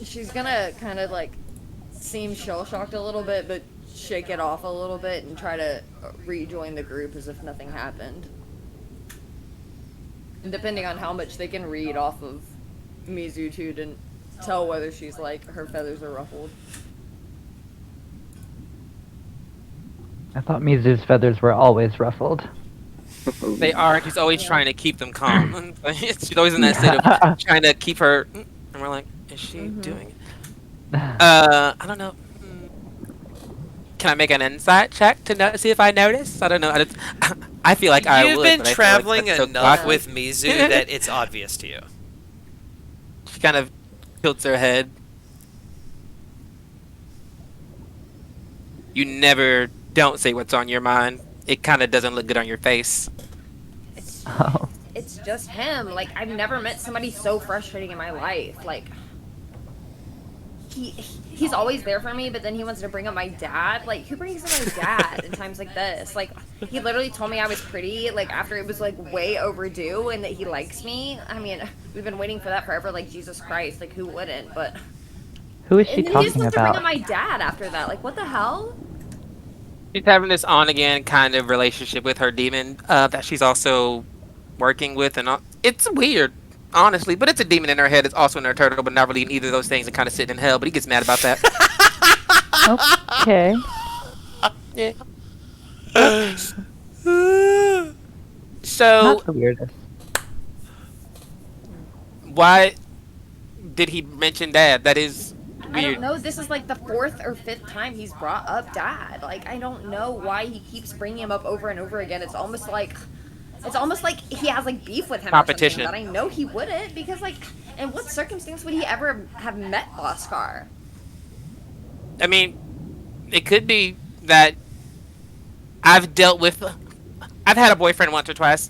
She's gonna kind of like seem shell-shocked a little bit, but shake it off a little bit and try to rejoin the group as if nothing happened. And depending on how much they can read off of Mizu too, to tell whether she's like, her feathers are ruffled. I thought Mizu's feathers were always ruffled. They are. He's always trying to keep them calm. She's always in that state of trying to keep her. And we're like, is she doing it? I don't know. Can I make an insight check to see if I notice? I don't know. I feel like I would. You've been but I feel like traveling that's so enough awkward. with Mizu that it's obvious to you. She kind of tilts her head. You never don't say what's on your mind. It kind of doesn't look good on your face. Oh. It's just him. Like, I've never met somebody so frustrating in my life. Like, he's always there for me, but then he wants to bring up my dad. Like, who brings up my dad in times like this? Like, he literally told me I was pretty, like, after it was, like, way overdue and that he likes me. I mean, we've been waiting for that forever, like, Jesus Christ. Like, who wouldn't? But... Who is she And then he just talking wants to bring up about? my dad after that. Like, what the hell? She's having this on-again kind of relationship with her demon that she's also working with, and it's weird, honestly. But it's a demon in her head. It's also in her turtle, but not really in either of those things, and kind of sitting in hell. But he gets mad about that. Okay. Yeah. So Not the weirdest. why did he mention dad? That is I weird. don't know. This is like the 4th or 5th time he's brought up dad. Like, I don't know why he keeps bringing him up over and over again. It's almost like he has like beef with him Competition. or something. But I know he wouldn't, because like, in what circumstance would he ever have met Boskar? I mean, it could be that I've had a boyfriend once or twice.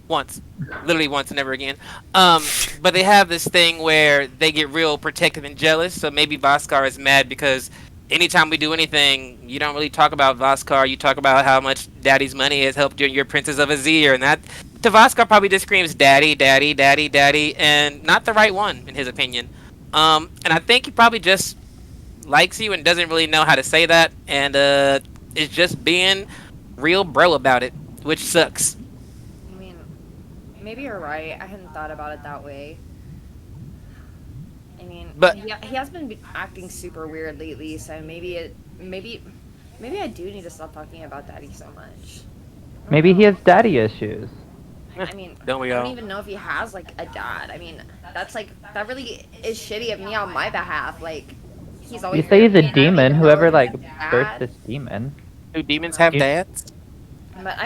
Once. Literally once and never again. But they have this thing where they get real protective and jealous, so maybe Voskar is mad because anytime we do anything, you don't really talk about Voskar, you talk about how much daddy's money has helped you, your Princess of Azir, and that to Voskar probably just screams daddy, daddy, daddy, daddy, and not the right one, in his opinion. And I think he probably just likes you and doesn't really know how to say that, and is just being real bro about it, which sucks. I mean, maybe you're right. I hadn't thought about it that way. I mean, But- he has been acting super weird lately, so maybe I do need to stop talking about daddy so much. Maybe he has daddy issues. I mean, Don't we I all? don't even know if he has like a dad. I mean, that really is shitty of me on my behalf. Like, he's always. You say he's there a for me, and I don't demon. even know Whoever if like he's a birthed dad. this demon. Do demons have You- dads? But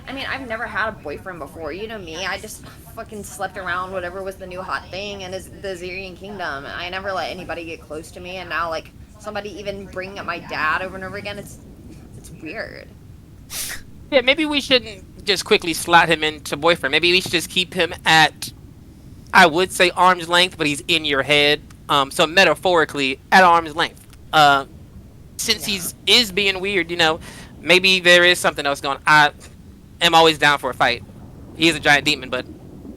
I've never had a boyfriend before. You know me. I just fucking slept around whatever was the new hot thing in the Azirian Kingdom. I never let anybody get close to me, and now like somebody even bringing up my dad over and over again. It's weird. Yeah, maybe we shouldn't just quickly slot him into boyfriend. Maybe we should just keep him at, I would say arm's length, but he's in your head. So metaphorically, at arm's length. Since is being weird, maybe there is something else going on. I am always down for a fight. He is a giant demon, but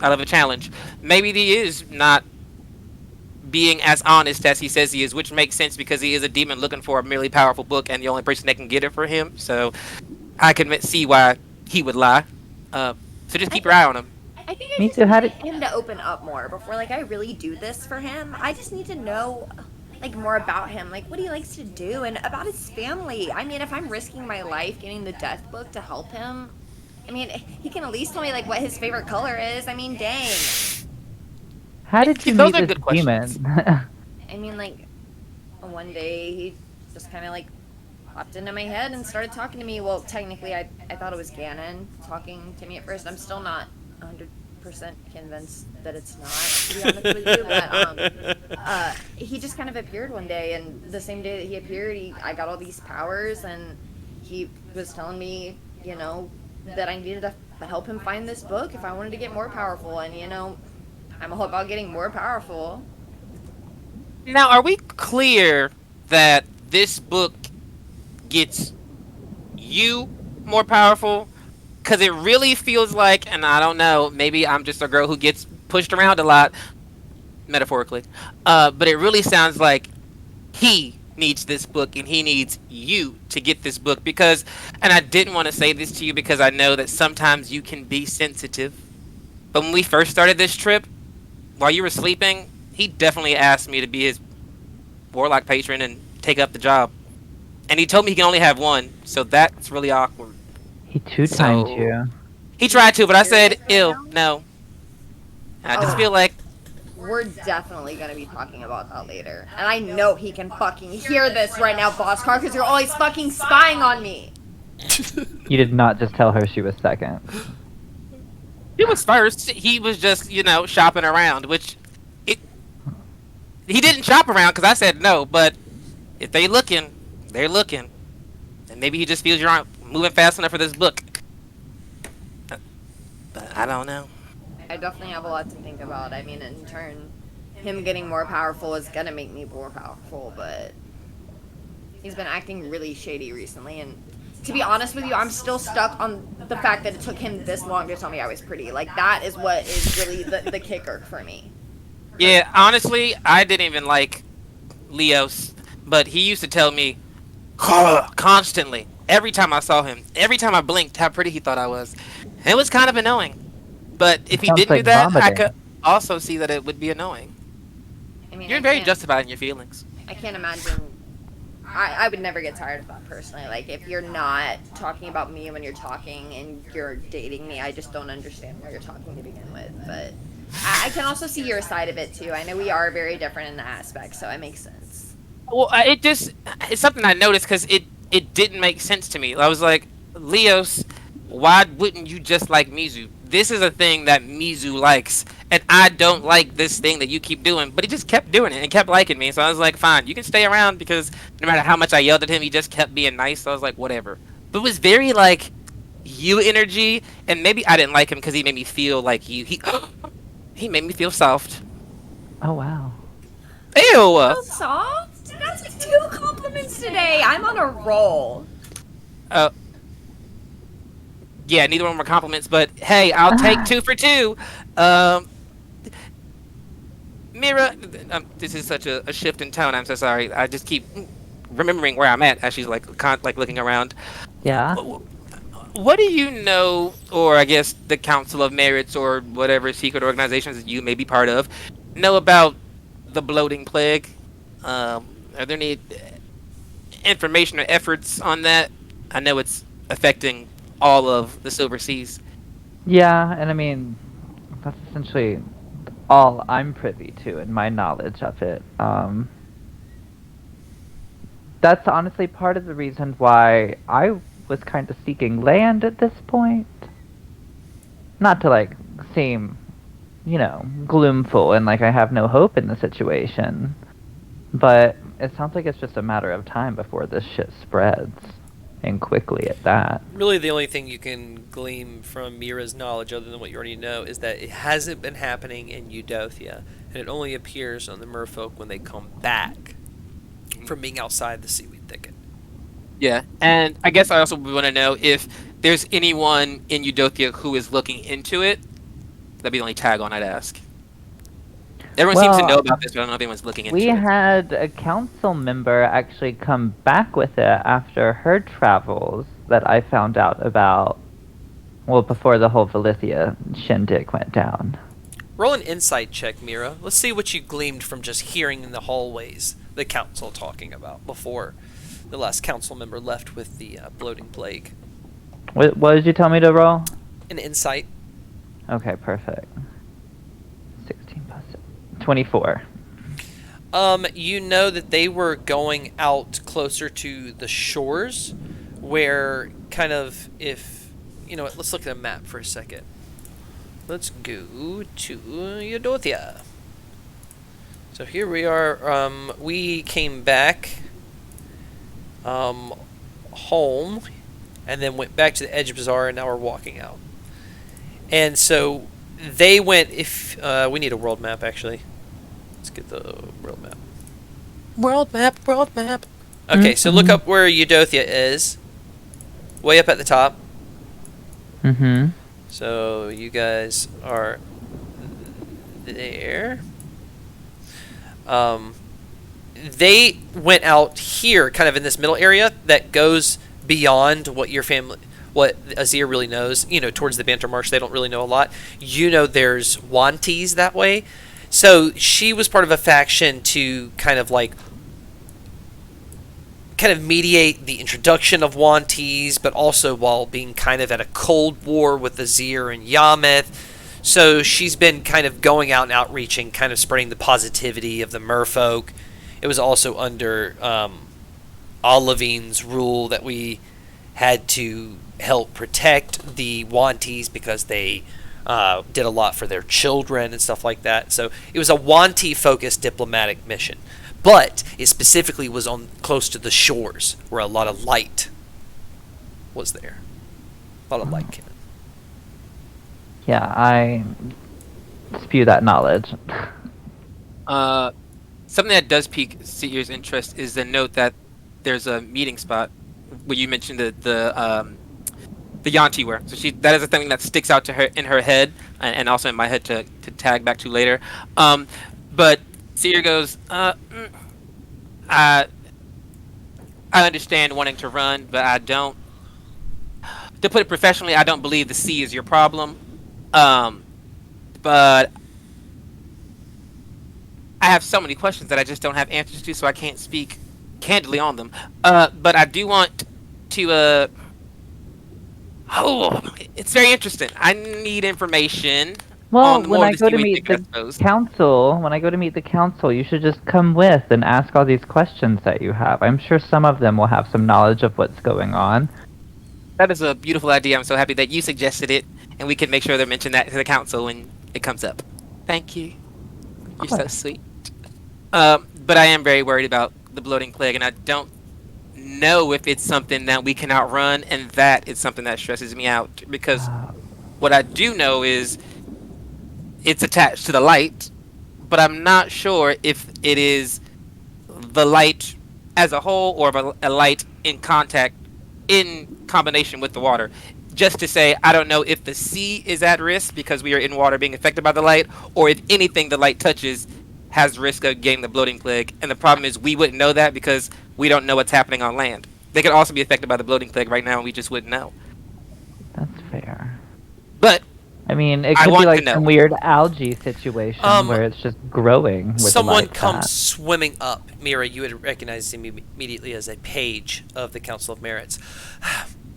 I love a challenge. Maybe he is not being as honest as he says he is, which makes sense because he is a demon looking for a merely powerful book, and the only person that can get it for him. So I can see why he would lie. So just keep your eye on him. I think I Me just too, how need did- him to open up more before like I really do this for him. I just need to know like more about him, like what he likes to do and about his family. I mean, if I'm risking my life getting the death book to help him, I mean, he can at least tell me like what his favorite color is. I mean, dang. How did you Those meet are this good questions. demon? I mean, like one day he just kind of like popped into my head and started talking to me. Well, technically, I thought it was Ganon talking to me at first. I'm still not 100% convinced that it's not, to be honest with you. But he just kind of appeared one day, and the same day that he appeared, I got all these powers, and he was telling me, that I needed to help him find this book if I wanted to get more powerful. And I'm all about getting more powerful. Now, are we clear that this book gets you more powerful? Because it really feels like, and I don't know, maybe I'm just a girl who gets pushed around a lot, metaphorically, but it really sounds like he needs this book and he needs you to get this book because, and I didn't want to say this to you because I know that sometimes you can be sensitive, but when we first started this trip, while you were sleeping, he definitely asked me to be his warlock patron and take up the job. And he told me he can only have one, so that's really awkward. He two-timed So- you. He tried to, but I said, Serious right ew, now? no. I just Oh. feel like, We're definitely gonna be talking about that later. And I know he can fucking hear this right now, Boskar, because you're always fucking spying on me. You did not just tell her she was second. he was first. He was just, shopping around, which, he didn't shop around because I said no, but if they looking, they're looking. And maybe he just feels you aren't moving fast enough for this book. But I don't know. I definitely have a lot to think about. I mean, in turn, him getting more powerful is gonna make me more powerful, but he's been acting really shady recently, and to be honest with you, I'm still stuck on the fact that it took him this long to tell me I was pretty. Like, that is what is really the kicker for me. Yeah, honestly, I didn't even like Leos, but he used to tell me constantly, every time I saw him, every time I blinked, how pretty he thought I was. It was kind of annoying. But if he Sounds didn't do like that, I vomiting. could also see that it would be annoying. I mean, You're very justified in your feelings. I can't imagine. I would never get tired of that personally. Like, if you're not talking about me when you're talking and you're dating me, I just don't understand why you're talking to begin with. But I can also see your side of it too. I know we are very different in that aspect, so it makes sense. Well, it's something I noticed because it didn't make sense to me. I was like, Leos, why wouldn't you just like Mizu? This is a thing that Mizu likes, and I don't like this thing that you keep doing. But he just kept doing it and kept liking me, so I was like, fine, you can stay around because no matter how much I yelled at him, he just kept being nice. So I was like, whatever. But it was very like you energy, and maybe I didn't like him because he made me feel like you. He made me feel soft. Oh wow. Ew. So soft? That's like 2 compliments today. I'm on a roll. Yeah, neither one were compliments, but hey, I'll take 2 for 2. Mira, this is such a shift in tone. I'm so sorry. I just keep remembering where I'm at as she's like looking around. Yeah. What do you know, or I guess the Council of Merits or whatever secret organizations that you may be part of, know about the bloating plague? Are there any information or efforts on that? I know it's affecting all of the Silver Seas. Yeah, and I mean, that's essentially all I'm privy to in my knowledge of it. That's honestly part of the reason why I was kind of seeking land at this point. Not to, like, seem, gloomful and like I have no hope in the situation. But it sounds like it's just a matter of time before this shit spreads. And quickly at that. Really, the only thing you can glean from Mira's knowledge, other than what you already know, is that it hasn't been happening in Eudothia, and it only appears on the merfolk when they come back from being outside the seaweed thicket. Yeah, and I guess I also want to know if there's anyone in Eudothia who is looking into it. That'd be the only tag on I'd ask. Everyone seems to know about this, but I don't know if anyone's looking into We it. had a council member actually come back with it after her travels that I found out about, well, before the whole Valithia shindig went down. Roll an insight check, Mira. Let's see what you gleaned from just hearing in the hallways the council talking about before the last council member left with the bloating plague. What did you tell me to roll? An insight. Okay, perfect. 16 plus 24. You know that they were going out closer to the shores, where kind of let's look at a map for a second. Let's go to Eudothia. So here we are. We came back home, and then went back to the Edge Bazaar, and now we're walking out. And so they went. If we need a world map, actually. Let's get the world map. World map. Okay, so look up where Eudothia is. Way up at the top. Mm-hmm. So you guys are there. They went out here, kind of in this middle area that goes beyond what Azir really knows. Towards the Banter Marsh, they don't really know a lot. There's Wanties that way. So she was part of a faction to kind of mediate the introduction of Wanties, but also while being kind of at a cold war with Azir and Yameth. So she's been kind of going out and outreaching, kind of spreading the positivity of the merfolk. It was also under Olivine's rule that we had to help protect the Wanties because they did a lot for their children and stuff like that. So it was a Wanty-focused diplomatic mission. But it specifically was on close to the shores where a lot of light was there. A lot of light came in. Yeah, I spew that knowledge. Something that does pique Seer's interest is the note that there's a meeting spot where you mentioned the Yanti were. So that is a thing that sticks out to her in her head and also in my head to tag back to later. But Seer goes, I understand wanting to run, but I don't. To put it professionally, I don't believe the sea is your problem. But I have so many questions that I just don't have answers to, so I can't speak candidly on them. But I do want to. Oh, it's very interesting. I need information. Well, on when more I of go the to sea we meet think, I the suppose. council, you should just come with and ask all these questions that you have. I'm sure some of them will have some knowledge of what's going on. That is a beautiful idea. I'm so happy that you suggested it, and we can make sure to mention that to the council when it comes up. Thank you. You're so sweet. But I am very worried about the bloating plague, and I don't know if it's something that we can outrun, and that is something that stresses me out. Because what I do know is it's attached to the light, but I'm not sure if it is the light as a whole or a light in contact in combination with the water. Just to say, I don't know if the sea is at risk because we are in water being affected by the light, or if anything the light touches has risk of getting the bloating plague. And the problem is we wouldn't know that because we don't know what's happening on land. They could also be affected by the bloating plague right now, and we just wouldn't know. That's fair. But I mean, it I could want be to like know. some weird algae situation where it's just growing with Someone light comes fat. swimming up. Mira, you had recognized him immediately as a page of the Council of Merits.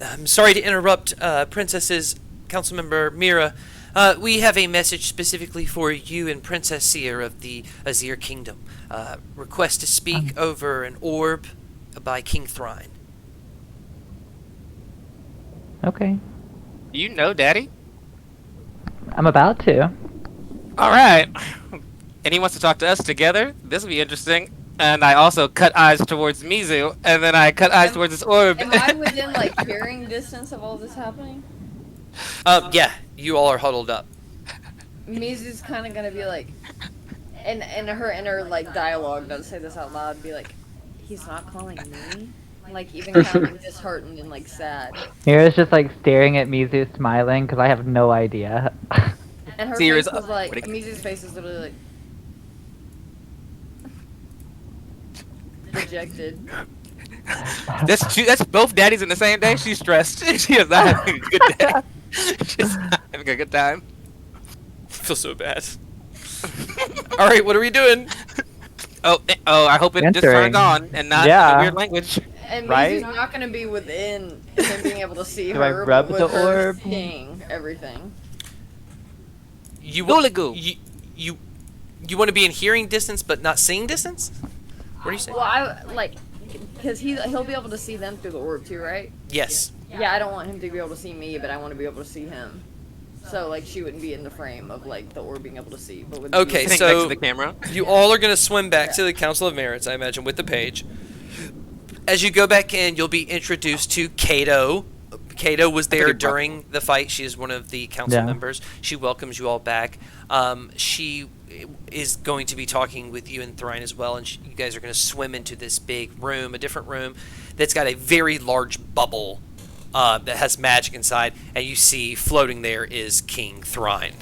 I'm sorry to interrupt, Princesses, Council Member Mira. We have a message specifically for you and Princess Seer of the Azir Kingdom. Request to speak over an orb by King Thrine. Okay. You know, Daddy. I'm about to. All right. And he wants to talk to us together. This will be interesting. And I also cut eyes towards Mizu, and then I cut eyes towards this orb. Am I within like hearing distance of all this happening? Yeah, you all are huddled up. Mizu's kind of gonna be like, and her inner like dialogue, don't say this out loud, be like, he's not calling me? Like even kind of disheartened and like sad. Mira's just like staring at Mizu, smiling because I have no idea. And her Seer face is was up. like, What do you- Mizu's face is literally like dejected. That's both daddies in the same day. She's stressed. She is not having a good day. She's not having a good time. I feel so bad. All right, what are we doing? Oh, I hope it just Entering. turned on and not Yeah. a weird language. And Right? Mizu's not gonna be within him being able to see Do I her, rub but the with her orb? seeing everything. You Goolagoo. you want to be in hearing distance but not seeing distance? What do you say? Well, I like, because he'll be able to see them through the orb too, right? Yes. Yeah, I don't want him to be able to see me, but I want to be able to see him. So like, she wouldn't be in the frame of like the orb being able to see. But with Okay, Mizu- Sitting so- next to the camera. You all are going to swim back to the Council of Merits, I imagine, with the page. As you go back in, you'll be introduced to Kato. Kato was there pretty during the fight. She is one of the council Yeah. members. She welcomes you all back. She is going to be talking with you and Thrine as well, and you guys are going to swim into this big room, a different room, that's got a very large bubble that has magic inside, and you see floating there is King Thrine.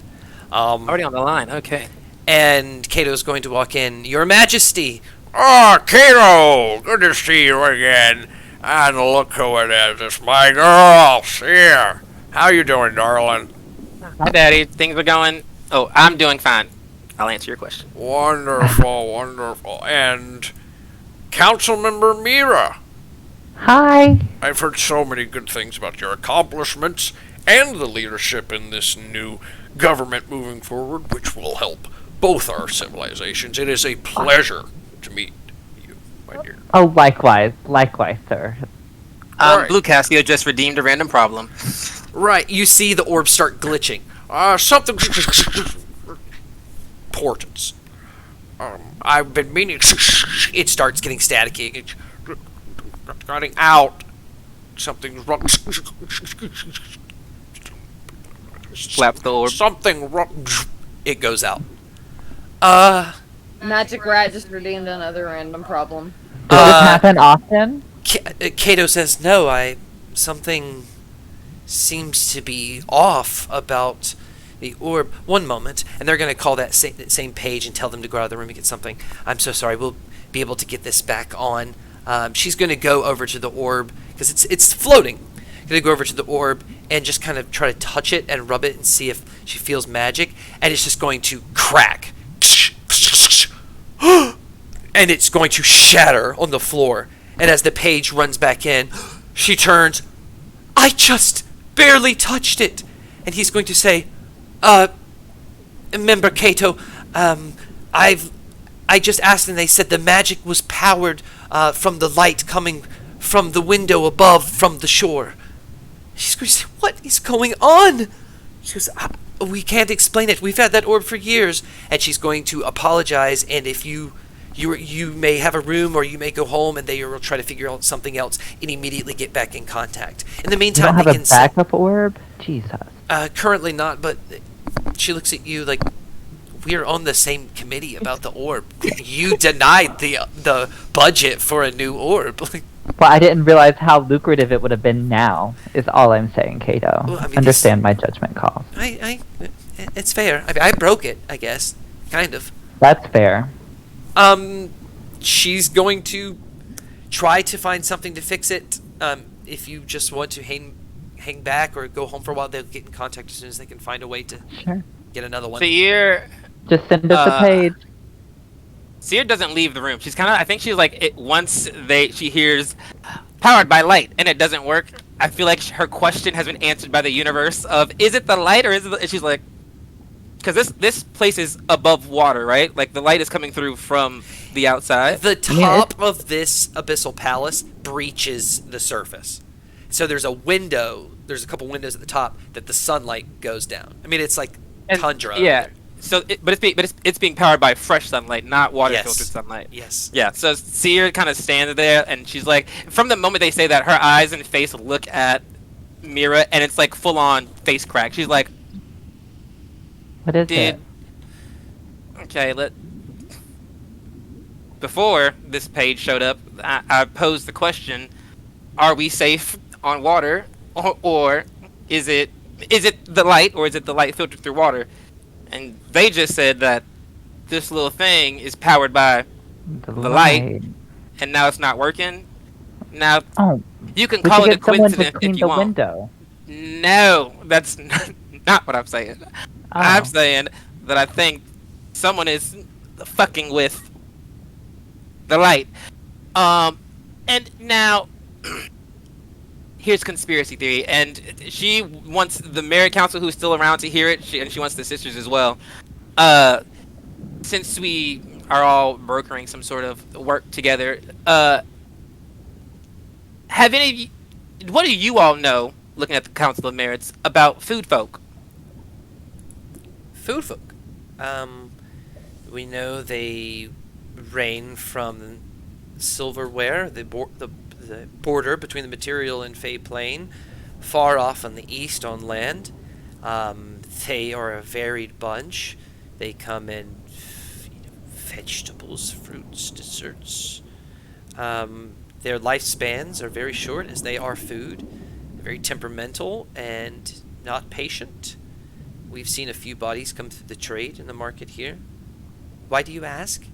Already on the line. Okay. And Kato's going to walk in. Your Majesty! Oh, Kato! Good to see you again. And look who it is. It's my girl, Seer. How you doing, darling? Hi, Daddy. Things are going. Oh, I'm doing fine. I'll answer your question. Wonderful, wonderful. And Councilmember Mira. Hi. I've heard so many good things about your accomplishments and the leadership in this new government moving forward, which will help both our civilizations. It is a pleasure to meet you, my dear. Oh, likewise, sir. Alright. Blue Casio just redeemed a random problem. Right, you see the orb start glitching. Something importance. I've been meaning. It starts getting staticky. It's getting out. Something's wrong. Slap the orb. Something wrong. It goes out. Magic rat just redeemed another random problem. Does this happen often? Kato says, no, something seems to be off about the orb. One moment, and they're going to call that same page and tell them to go out of the room and get something. I'm so sorry, we'll be able to get this back on. She's going to go over to the orb, because it's floating. Going to go over to the orb and just kind of try to touch it and rub it and see if she feels magic, and it's just going to crack. And it's going to shatter on the floor. And as the page runs back in, she turns, I just barely touched it. And he's going to say, Member Kato, I just asked and they said the magic was powered from the light coming from the window above from the shore. She's going to say, what is going on? She goes, we can't explain it. We've had that orb for years. And she's going to apologize, and if you may have a room or you may go home and they will try to figure out something else and immediately get back in contact. In the meantime, you don't have a backup orb? Jesus. Currently not, but she looks at you like, we're on the same committee about the orb. You denied the budget for a new orb. Well, I didn't realize how lucrative it would have been now, is all I'm saying, Kato. Well, I mean, understand my judgment call. It's fair. I mean, I broke it, I guess. Kind of. That's fair. She's going to try to find something to fix it. If you just want to hang back or go home for a while, they'll get in contact as soon as they can find a way to get another one. Seer, just send us a page. Seer doesn't leave the room. She's kind of, I think she's like, once she hears powered by light and it doesn't work, I feel like her question has been answered by the universe of, is it the light or is it she's like, because this place is above water, right? Like the light is coming through from the outside. The top of this abyssal palace breaches the surface. So there's a window, there's a couple windows at the top that the sunlight goes down. I mean, it's like tundra. Yeah. So, it's being powered by fresh sunlight, not water filtered sunlight. Yes. Yeah. So Seer kind of stands there, and she's like, from the moment they say that, her eyes and face look at Mira, and it's like full on face crack. She's like, "What is it?" Okay, before this page showed up, I posed the question: are we safe on water, or is it the light, or is it the light filtered through water? And they just said that this little thing is powered by the light, and now it's not working. Now, you can call it a coincidence if you want. Window. No, that's not what I'm saying. I'm saying that I think someone is fucking with the light. And now, here's conspiracy theory, and she wants the Merit Council, who's still around, to hear it, and she wants the sisters as well. Since we are all brokering some sort of work together, have any of you, what do you all know, looking at the Council of Merits, about food folk? Food folk. We know they reign from silverware, the border between the material and Fey Plain, far off on the east on land. They are a varied bunch. They come in vegetables, fruits, desserts. Their lifespans are very short, as they are food. Very temperamental and not patient. We've seen a few bodies come through the trade in the market here. Why do you ask?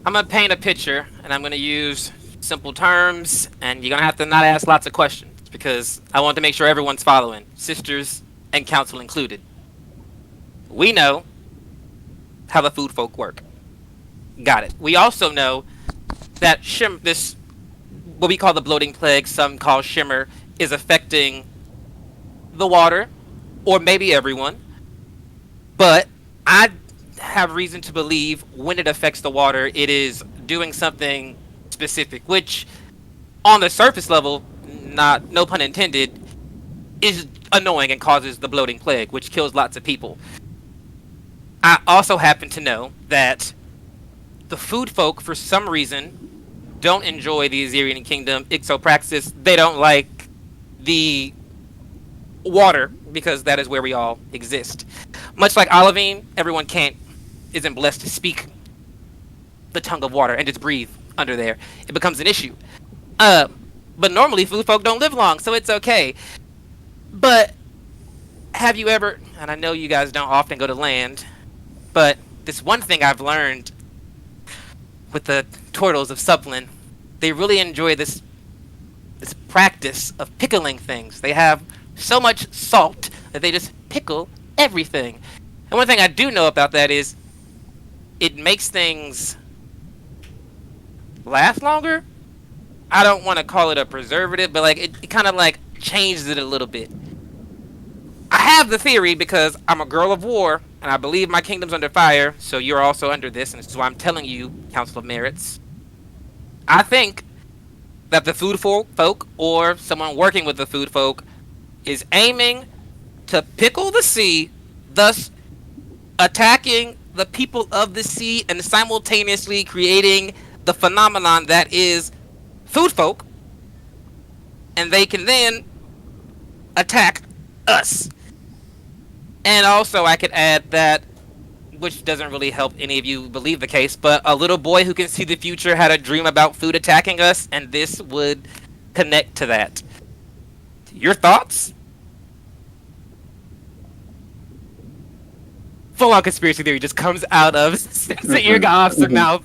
I'm going to paint a picture, and I'm going to use simple terms, and you're going to have to not ask lots of questions, because I want to make sure everyone's following, sisters and council included. We know how the food folk work. Got it. We also know that this, what we call the bloating plague, some call shimmer, is affecting the water, or maybe everyone. But I have reason to believe when it affects the water, it is doing something specific, which on the surface level, no pun intended, is annoying and causes the bloating plague, which kills lots of people. I also happen to know that the food folk, for some reason, don't enjoy the Azerian Kingdom Ixopraxis. They don't like the water, because that is where we all exist. Much like Olivine, everyone isn't blessed to speak the tongue of water and just breathe under there, it becomes an issue. But normally food folk don't live long, so it's okay. But have you ever, and I know you guys don't often go to land, but this one thing I've learned with the turtles of Suplin, they really enjoy this practice of pickling things. They have so much salt that they just pickle everything. And one thing I do know about that is it makes things last longer. I don't want to call it a preservative, but like it kind of like changes it a little bit. I have the theory because I'm a girl of war and I believe my kingdom's under fire, so you're also under this, and this is why I'm telling you, Council of Merits. I think that the food folk or someone working with the food folk is aiming to pickle the sea, thus attacking the people of the sea and simultaneously creating the phenomenon that is food folk, and they can then attack us. And also I could add that, which doesn't really help any of you believe the case, but a little boy who can see the future had a dream about food attacking us, and this would connect to that. Your thoughts? Full-on conspiracy theory just comes out of Irgoff's mouth.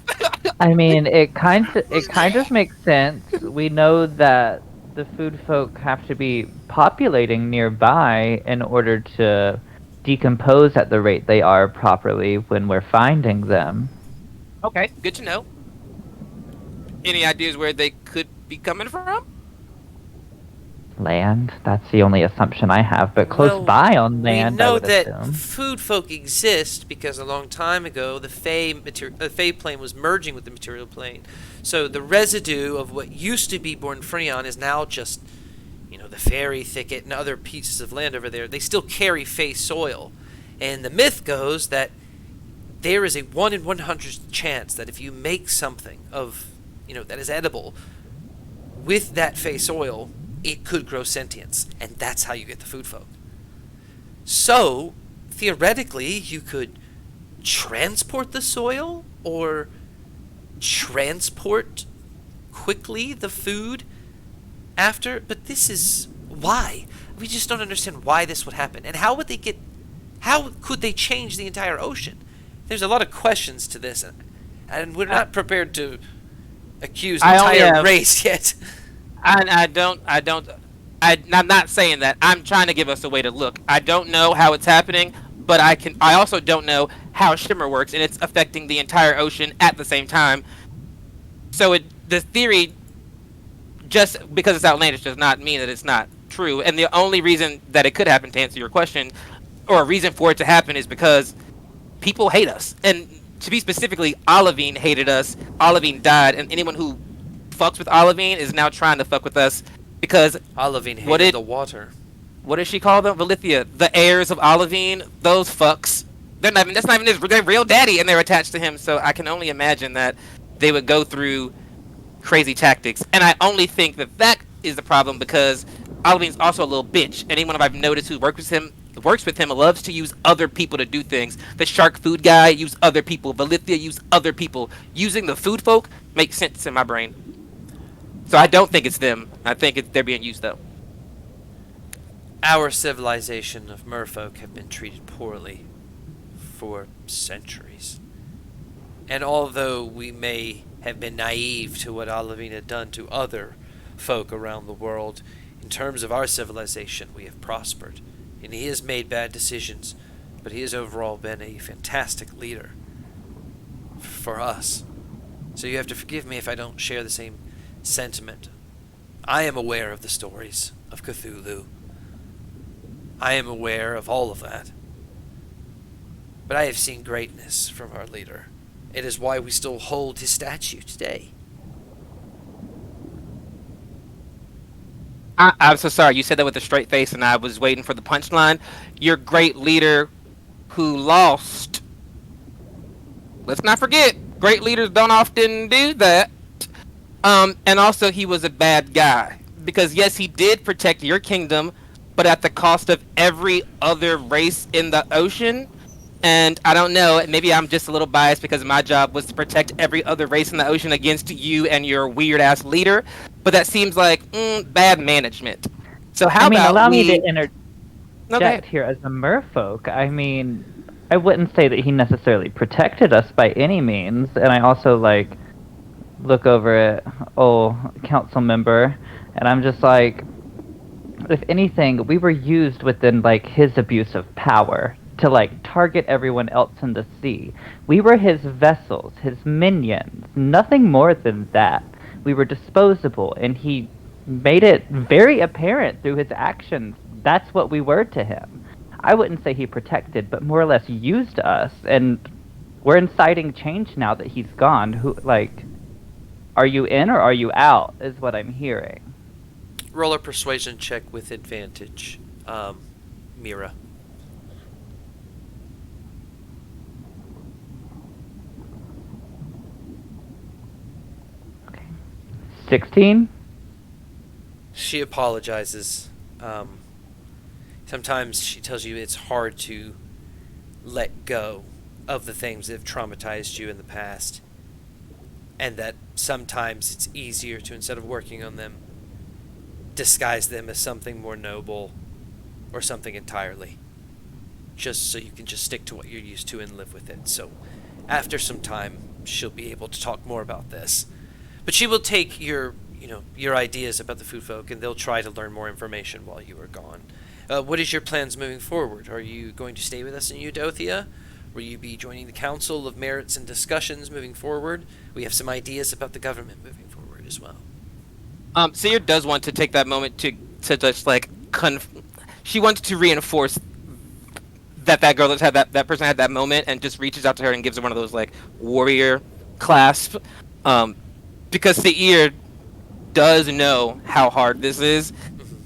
I mean, it kind of makes sense. We know that the food folk have to be populating nearby in order to decompose at the rate they are properly when we're finding them. Okay, good to know. Any ideas where they could be coming from? Land. That's the only assumption I have, but close by on land, we know I would that assume. food folk exist because a long time ago the Fey plane was merging with the material plane. So the residue of what used to be Born Freon is now just, the fairy thicket and other pieces of land over there. They still carry Fey soil. And the myth goes that there is a 1 in 100 chance that if you make something of, that is edible with that Fey soil, it could grow sentience, and that's how you get the food folk. So, theoretically, you could transport the soil, or transport quickly the food after, but this is why. We just don't understand why this would happen, and how could they change the entire ocean? There's a lot of questions to this, and we're not prepared to accuse the entire race yet. I'm not saying that. I'm trying to give us a way to look. I don't know how it's happening, but I also don't know how Shimmer works, and it's affecting the entire ocean at the same time. So the theory, just because it's outlandish, does not mean that it's not true. And the only reason that it could happen, to answer your question, or a reason for it to happen, is because people hate us. And to be specifically, Olivine hated us. Olivine died, and anyone who fucks with Olivine is now trying to fuck with us because Olivine hated the water. What does she call them? Valithia, the heirs of Olivine. Those fucks. That's not even their real daddy, and they're attached to him. So I can only imagine that they would go through crazy tactics. And I only think that is the problem because Olivine's also a little bitch. Anyone I've noticed who works with him loves to use other people to do things. The shark food guy used other people. Valithia used other people. Using the food folk makes sense in my brain. So I don't think it's them. I think they're being used, though. Our civilization of merfolk have been treated poorly for centuries. And although we may have been naive to what Olivine had done to other folk around the world, in terms of our civilization, we have prospered. And he has made bad decisions, but he has overall been a fantastic leader for us. So you have to forgive me if I don't share the same sentiment. I am aware of the stories of Cthulhu. I am aware of all of that. But I have seen greatness from our leader. It is why we still hold his statue today. I'm so sorry. You said that with a straight face, and I was waiting for the punchline. Your great leader who lost. Let's not forget, great leaders don't often do that. And also he was a bad guy. Because yes, he did protect your kingdom, but at the cost of every other race in the ocean. And I don't know, maybe I'm just a little biased because my job was to protect every other race in the ocean against you and your weird ass leader. But that seems like bad management. So how I mean, about allow we? me to interject No, go ahead. here as a merfolk. I mean, I wouldn't say that he necessarily protected us by any means, and I also look over at council member, and I'm just like, if anything, we were used within his abuse of power to target everyone else in the sea. We were his vessels, his minions, nothing more than that. We were disposable, and he made it very apparent through his actions. That's what we were to him. I wouldn't say he protected, but more or less used us, and we're inciting change now that he's gone. Are you in or are you out, is what I'm hearing. Roll a persuasion check with advantage, Mira. 16? She apologizes. Sometimes she tells you it's hard to let go of the things that have traumatized you in the past, and that sometimes it's easier to, instead of working on them, disguise them as something more noble or something entirely, just so you can just stick to what you're used to and live with it. So after some time, she'll be able to talk more about this. But she will take your ideas about the food folk, and they'll try to learn more information while you are gone. What is your plans moving forward? Are you going to stay with us in Eudothia? Will you be joining the Council of Merits and Discussions moving forward? We have some ideas about the government moving forward as well. Seer does want to take that moment to just she wants to reinforce that girl that person had that moment, and just reaches out to her and gives her one of those warrior clasp, because Seer does know how hard this is.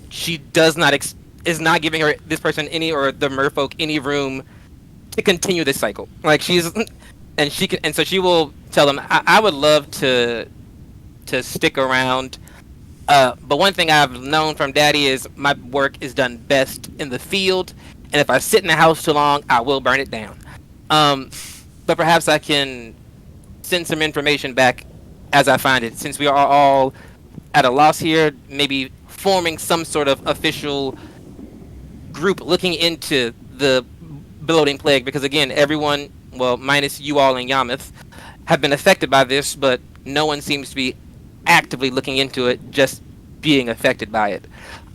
She does not is not giving this person or the merfolk any room to continue this cycle. So she will tell them, I would love to stick around. But one thing I've known from Daddy is my work is done best in the field, and if I sit in the house too long, I will burn it down. But perhaps I can send some information back as I find it. Since we are all at a loss here, maybe forming some sort of official group looking into the bloating plague, because again, everyone, well, minus you all in Yarmouth, have been affected by this, but no one seems to be actively looking into it, just being affected by it.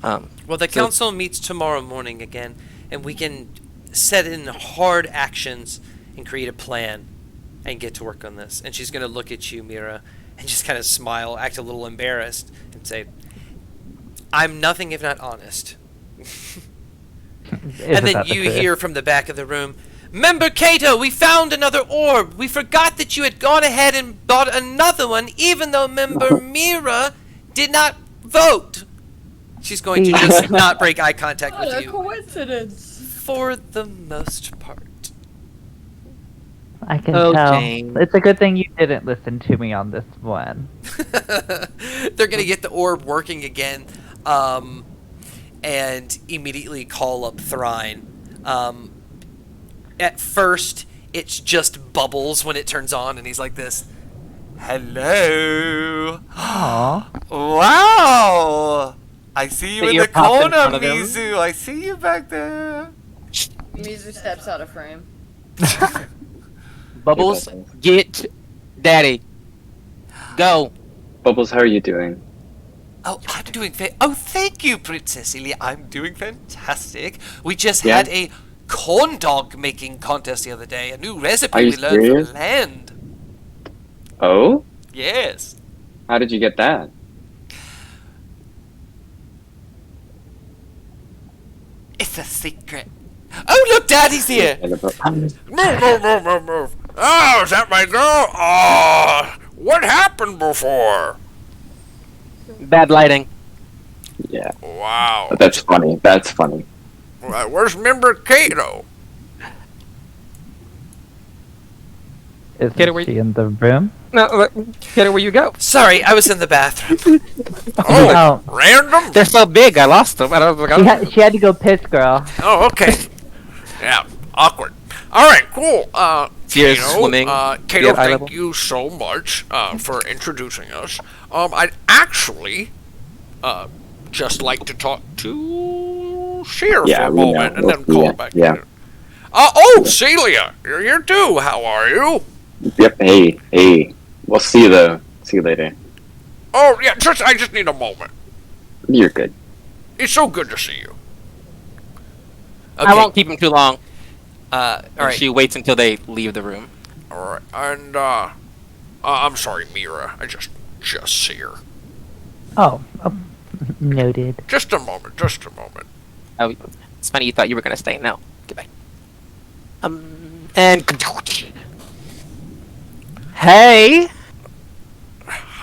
Well, the council meets tomorrow morning again, and we can set in hard actions and create a plan and get to work on this. And she's going to look at you, Mira, and just kind of smile, act a little embarrassed, and say, I'm nothing if not honest. And then you hear from the back of the room, Member Cato, we found another orb. We forgot that you had gone ahead and bought another one, even though Member Mira did not vote. She's going to just not break eye contact with What a you. coincidence. For the most part. I can Oh, tell. Jane. It's a good thing you didn't listen to me on this one. They're going to get the orb working again, and immediately call up Thrine. At first, it's just bubbles when it turns on, and he's like this. Hello. Aww. Wow. I see you The in ear the popped in corner, front of him. Mizu. I see you back there. Mizu steps out of frame. Bubbles, Hey, Bubbles. get Daddy. Go. Bubbles, how are you doing? Oh, I'm doing thank you, Princess Ilya. I'm doing fantastic. We just Yeah? had a corn dog making contest the other day. A new recipe Are you we learned serious? from land. Oh? Yes. How did you get that? It's a secret. Oh, look, Daddy's here. Move, move, move, move, move. Oh, is that my girl? Oh, what happened before? Bad lighting. Yeah, Wow. that's funny. That's funny. Where's Member Cato? Isn't she in the room? No, get her where you go. Sorry, I was in the bathroom. Oh, random? They're so big, I lost them. She had to go piss, girl. Oh, okay. Yeah, awkward. All right, cool. Sears Kato, swimming. Kato, Yeah, eye thank level. you so much for introducing us. I'd actually just like to talk to Sheer Yeah, for a we know. moment and then call Yeah, back yeah. in. Oh, Celia, you're here too. How are you? Yep. Hey. We'll see you though. See you later. Oh, yeah, I just need a moment. You're good. It's so good to see you. Okay. I won't keep him too long. All And right. she waits until they leave the room. All right, and I'm sorry, Mira. I just see her. Oh, noted. Just a moment. Oh, it's funny you thought you were gonna stay. No, get back. And hey,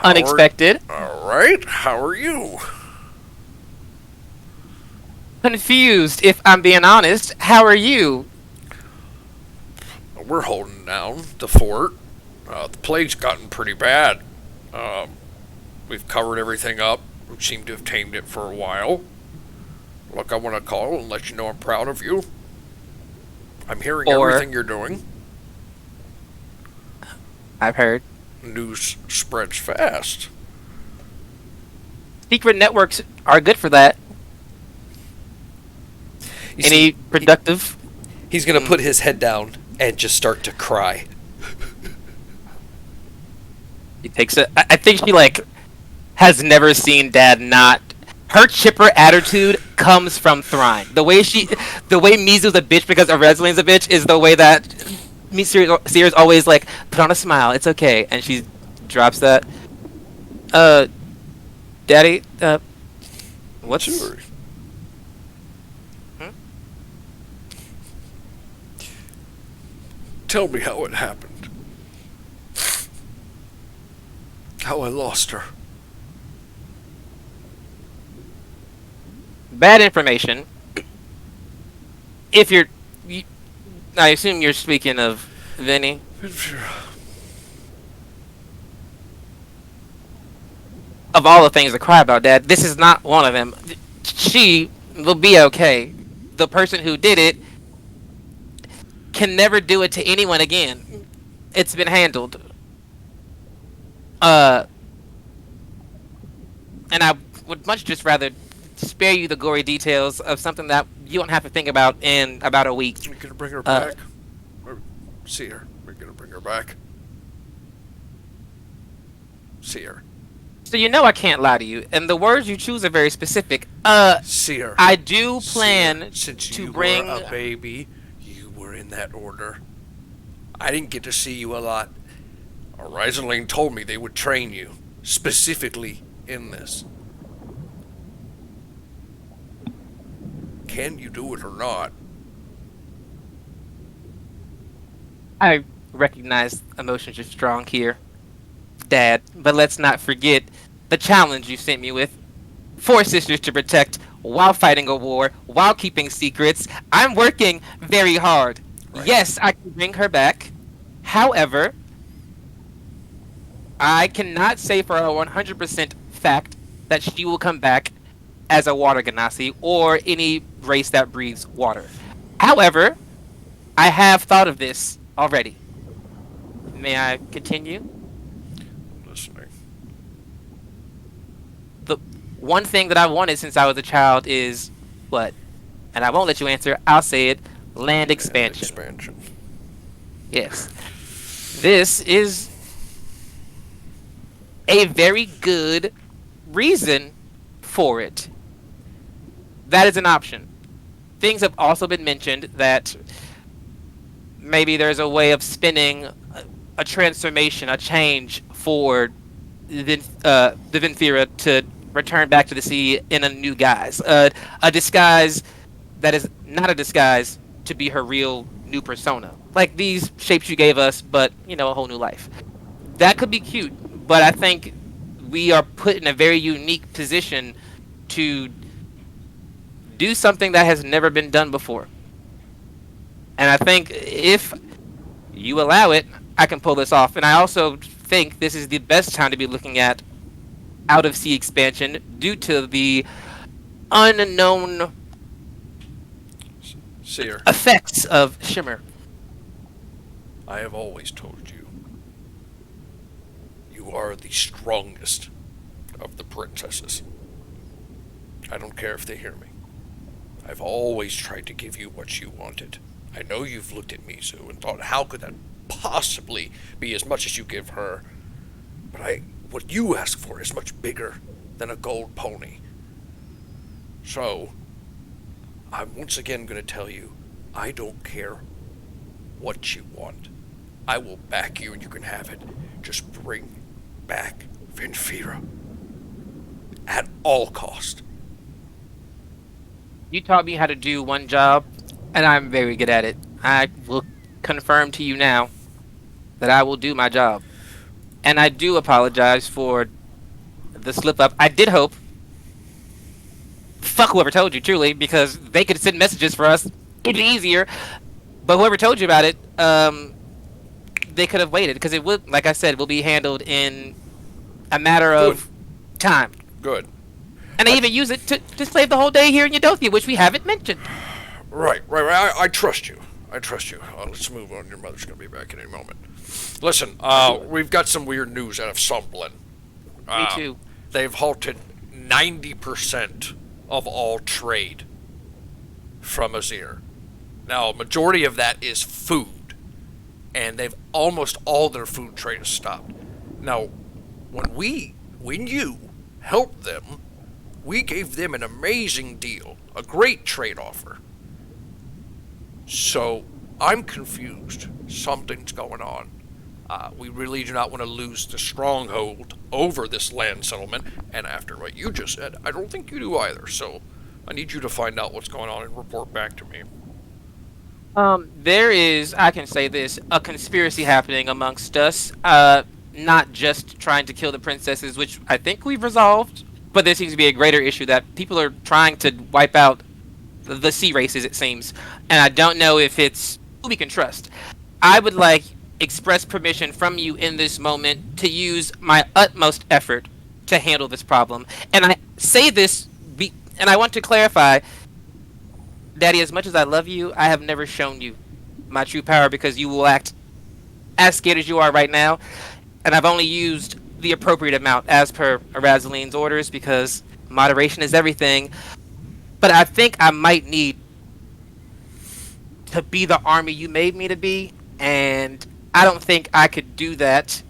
unexpected, All right, how are you? confused. If I'm being honest, how are you? We're holding down the fort. The plague's gotten pretty bad. We've covered everything up. We seem to have tamed it for a while. Look, I want to call and let you know I'm proud of you. I'm hearing Or- everything you're doing. I've heard News spreads fast. secret networks are good for that. You Any see, productive? he's gonna put his head down and just start to cry. He takes it. I think she has never seen Dad not. Her chipper attitude comes from Thrine. The way Mizu's a bitch because Reslin's a bitch is the way that Seer's always put on a smile. It's okay, and she drops that. Daddy, what's Sure. Tell me how it happened. How I lost her. bad information? If I assume you're speaking of Vinny. Of all the things to cry about, Dad, this is not one of them. She will be okay. The person who did it can never do it to anyone again. It's been handled. And I would much just rather spare you the gory details of something that you don't have to think about in about a week. We're gonna bring her back. Or see her. We're gonna bring her back. See her. So you know I can't lie to you, and the words you choose are very specific. See her. I do See plan her. Since to you bring. were a baby, you were in that order. I didn't get to see you a lot. Rizaling told me they would train you, specifically in this. Can you do it or not? I recognize emotions are strong here, Dad, but let's not forget the challenge you sent me with. 4 sisters to protect while fighting a war, while keeping secrets. I'm working very hard. Right. Yes, I can bring her back. However, I cannot say for a 100% fact that she will come back as a water Ganassi or any race that breathes water. However, I have thought of this already. May I continue? Listening. The one thing that I wanted since I was a child is what? And I won't let you answer. I'll say it. Land expansion. Expansion. Yes. This is a very good reason for it. That is an option. Things have also been mentioned that maybe there's a way of spinning a transformation, a change for the Vinthira to return back to the sea in a new guise. A disguise that is not a disguise to be her real new persona. Like these shapes you gave us, but, a whole new life. That could be cute, but I think we are put in a very unique position to do something that has never been done before. And I think if you allow it, I can pull this off. And I also think this is the best time to be looking at out of sea expansion due to the unknown See her. effects of Shimmer. I have always told you, you are the strongest of the princesses. I don't care if they hear me. I've always tried to give you what you wanted. I know you've looked at Mizu and thought, how could that possibly be as much as you give her? But what you ask for is much bigger than a gold pony. So, I'm once again going to tell you, I don't care what you want. I will back you and you can have it. Just bring back Vinfira. At all cost. You taught me how to do one job, and I'm very good at it. I will confirm to you now that I will do my job. And I do apologize for the slip up. I did hope. Fuck whoever told you, truly, because they could send messages for us. It'd be easier. But whoever told you about it, they could have waited, because it would, like I said, will be handled in a matter of time. Good. And I even use it to slave the whole day here in Eudothia, which we haven't mentioned. Right. I trust you. Let's move on. Your mother's going to be back in a moment. Listen, we've got some weird news out of Sumblin. Me too. They've halted 90% of all trade from Azir. Now, a majority of that is food, and they've almost all their food trade is stopped. Now, when you helped them, we gave them an amazing deal, a great trade offer. So, I'm confused. Something's going on. We really do not want to lose the stronghold over this land settlement, and after what you just said, I don't think you do either, so I need you to find out what's going on and report back to me. There is, I can say this, a conspiracy happening amongst us, not just trying to kill the princesses, which I think we've resolved, but there seems to be a greater issue that people are trying to wipe out the sea races, it seems, and I don't know if it's who we can trust. I would like express permission from you in this moment to use my utmost effort to handle this problem. And I say this, and I want to clarify, Daddy, as much as I love you, I have never shown you my true power because you will act as scared as you are right now. And I've only used the appropriate amount as per Arazaline's orders because moderation is everything. But I think I might need to be the army you made me to be, and I don't think I could do that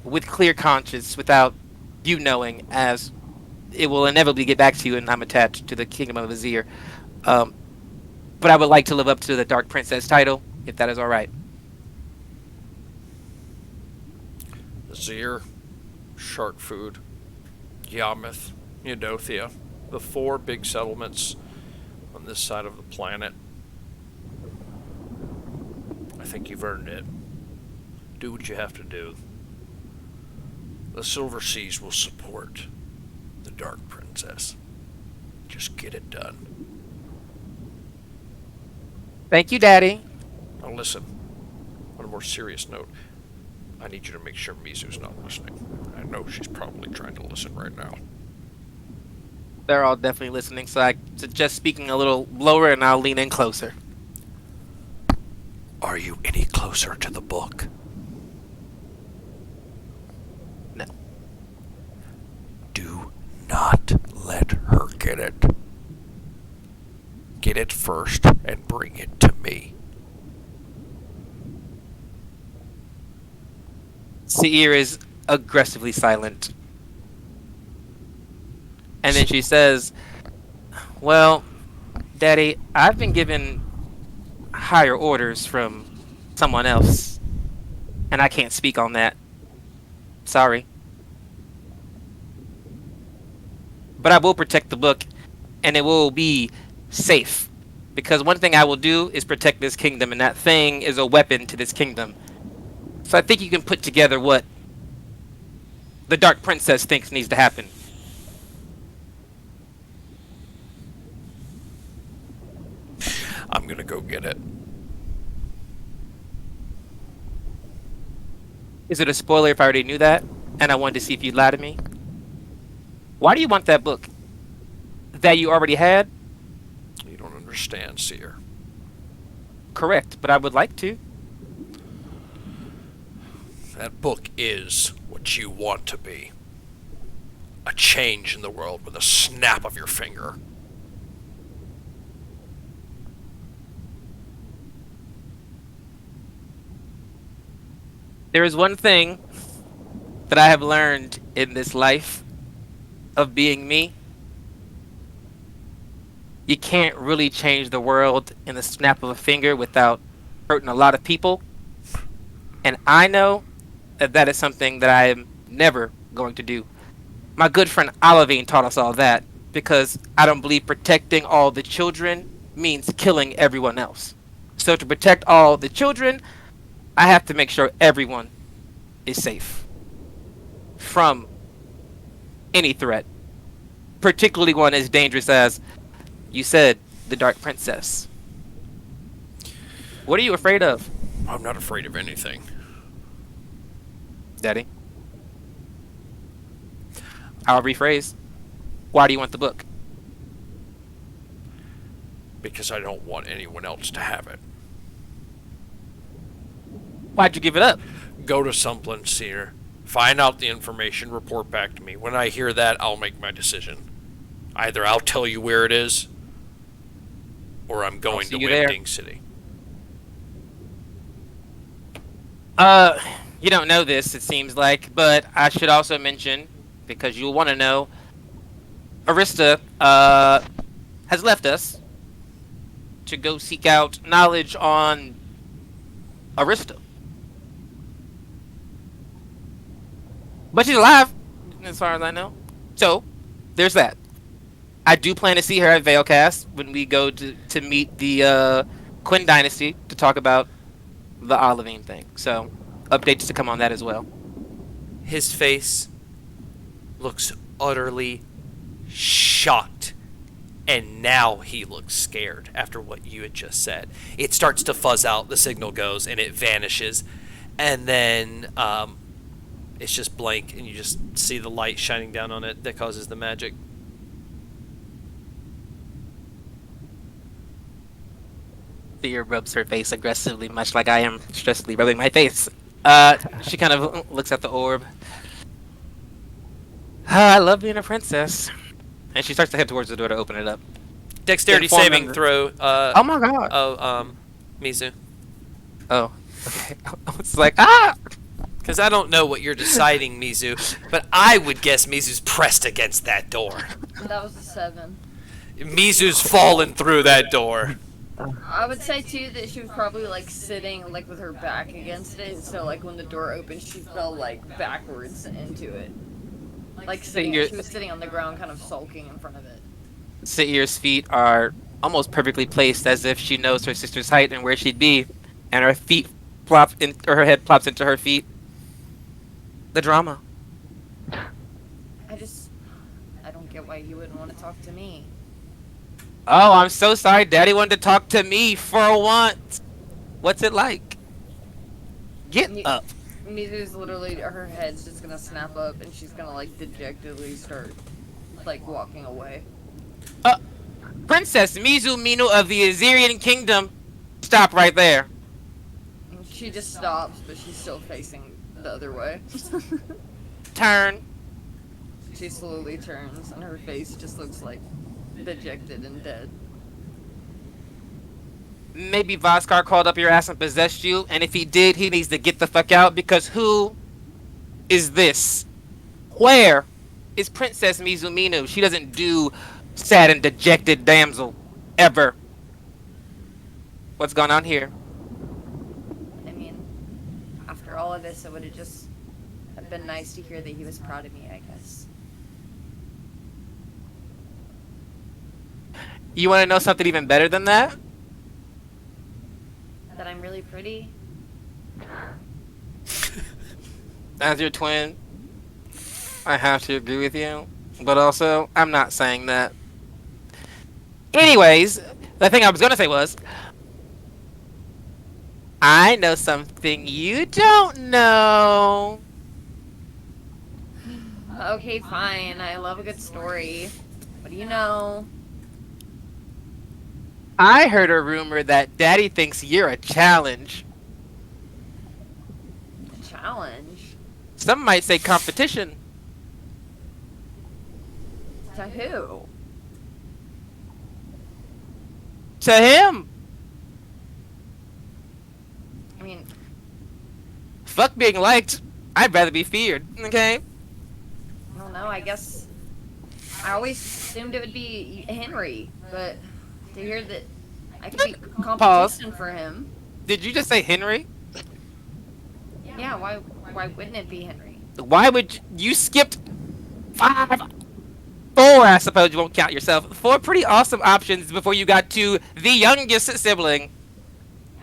with clear conscience without you knowing, as it will inevitably get back to you and I'm attached to the Kingdom of Azir. But I would like to live up to the Dark Princess title, if that is alright. Azir, Shark Food, Yamith, Eudothia, the 4 big settlements on this side of the planet. I think you've earned it. Do what you have to do. The Silver Seas will support the Dark Princess. Just get it done. Thank you, Daddy. Now listen, on a more serious note, I need you to make sure Mizu's not listening. I know she's probably trying to listen right now. They're all definitely listening, so I suggest speaking a little lower and I'll lean in closer. Are you any closer to the book? No. Do not let her get it. Get it first and bring it to me. Seir is aggressively silent. And then she says, well, Daddy, I've been given higher orders from someone else, and I can't speak on that. Sorry. But I will protect the book, and it will be safe. Because one thing I will do is protect this kingdom, and that thing is a weapon to this kingdom. So I think you can put together what the Dark Princess thinks needs to happen. I'm gonna go get it. Is it a spoiler if I already knew that? And I wanted to see if you'd lie to me? Why do you want that book? That you already had? You don't understand, Seer. Correct, but I would like to. That book is what you want to be. A change in the world with a snap of your finger. There is one thing that I have learned in this life of being me. You can't really change the world in the snap of a finger without hurting a lot of people. And I know that that is something that I am never going to do. My good friend Olivine taught us all that because I don't believe protecting all the children means killing everyone else. So to protect all the children, I have to make sure everyone is safe from any threat, particularly one as dangerous as, you said, the Dark Princess. What are you afraid of, I'm not afraid of anything. Daddy? I'll rephrase. Why do you want the book? Because I don't want anyone else to have it. Why'd you give it up? Go to Sumplin Seer, find out the information, report back to me. When I hear that, I'll make my decision. Either I'll tell you where it is, or I'm going to see you there. Winding City. You don't know this, it seems like, but I should also mention, because you'll want to know, Arista, has left us to go seek out knowledge on Arista. But she's alive, as far as I know. So, there's that. I do plan to see her at Veilcast when we go to meet the Quinn Dynasty to talk about the Olivine thing. So, updates to come on that as well. His face looks utterly shocked. And now he looks scared after what you had just said. It starts to fuzz out, the signal goes, and it vanishes. And then it's just blank, and you just see the light shining down on it that causes the magic. Thea rubs her face aggressively, much like I am stressfully rubbing my face. She kind of looks at the orb. I love being a princess. And she starts to head towards the door to open it up. Dexterity Inform saving them. throw. Oh my god. Mizu. Oh, okay. It's like, ah! Because I don't know what you're deciding, Mizu, but I would guess Mizu's pressed against that door. That was a 7. Mizu's fallen through that door. I would say too that she was probably like sitting like with her back against it, so like when the door opened, she fell like backwards into it. Like sitting, she was sitting on the ground, kind of sulking in front of it. Sair's feet are almost perfectly placed, as if she knows her sister's height and where she'd be, and her feet plop in, or her head plops into her feet. The drama. I don't get why you wouldn't want to talk to me. Oh, I'm so sorry. Daddy wanted to talk to me for once. What's it like? Get up. Mizu's literally, her head's just gonna snap up and she's gonna like dejectedly start like walking away. Princess Mizu Minu of the Azirian Kingdom. Stop right there. And she just stops, but she's still facing the other way. Turn. She slowly turns and her face just looks like dejected and dead. Maybe Voskar called up your ass and possessed you, and if he did, he needs to get the fuck out, because who is this? Where is Princess Mizuminu? She doesn't do sad and dejected damsel. Ever. What's going on here? I mean, after all of this, it would have just been nice to hear that he was proud of me, I guess. You want to know something even better than that? That I'm really pretty. As your twin, I have to agree with you, but also, I'm not saying that. Anyways, the thing I was going to say was, I know something you don't know. Okay, fine. I love a good story. What do you know? I heard a rumor that Daddy thinks you're a challenge. A challenge. Some might say competition. To who? To him. I mean, Fuck being liked. I'd rather be feared. Okay. I don't know. I guess I always assumed it would be Henry, but to hear that I could be competition for him. Did you just say Henry? Yeah, why wouldn't it be Henry? Why would you skipped 4? I suppose you won't count yourself. 4 pretty awesome options before you got to the youngest sibling.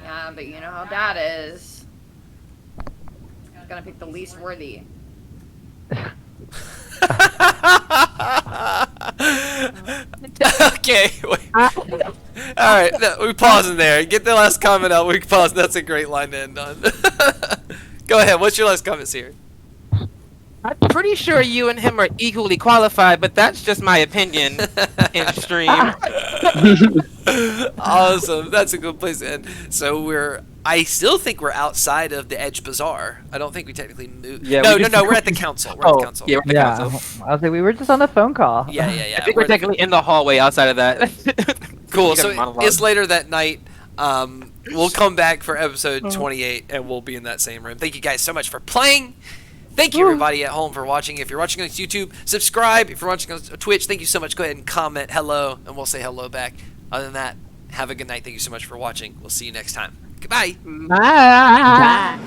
Yeah, but you know how Dad is. He's gonna pick the least worthy. Okay. All right. No, we pause in there. Get the last comment out. We pause. That's a great line to end on. Go ahead. What's your last comment, Siri? I'm pretty sure you and him are equally qualified, but that's just my opinion in stream. Awesome. That's a good place to end. So I still think we're outside of the Edge Bazaar. I don't think we technically moved. Yeah, no, we just- we're at the council. We're at the council. Yeah, we're at the Yeah, council. I was like, we were just on a phone call. Yeah. I think we're technically in the hallway outside of that. Cool. You got a So monologue. it's later that night. We'll come back for episode 28, and we'll be in that same room. Thank you guys so much for playing. Thank you, everybody at home, for watching. If you're watching on YouTube, subscribe. If you're watching on Twitch, thank you so much. Go ahead and comment hello, and we'll say hello back. Other than that, have a good night. Thank you so much for watching. We'll see you next time. Goodbye. Bye.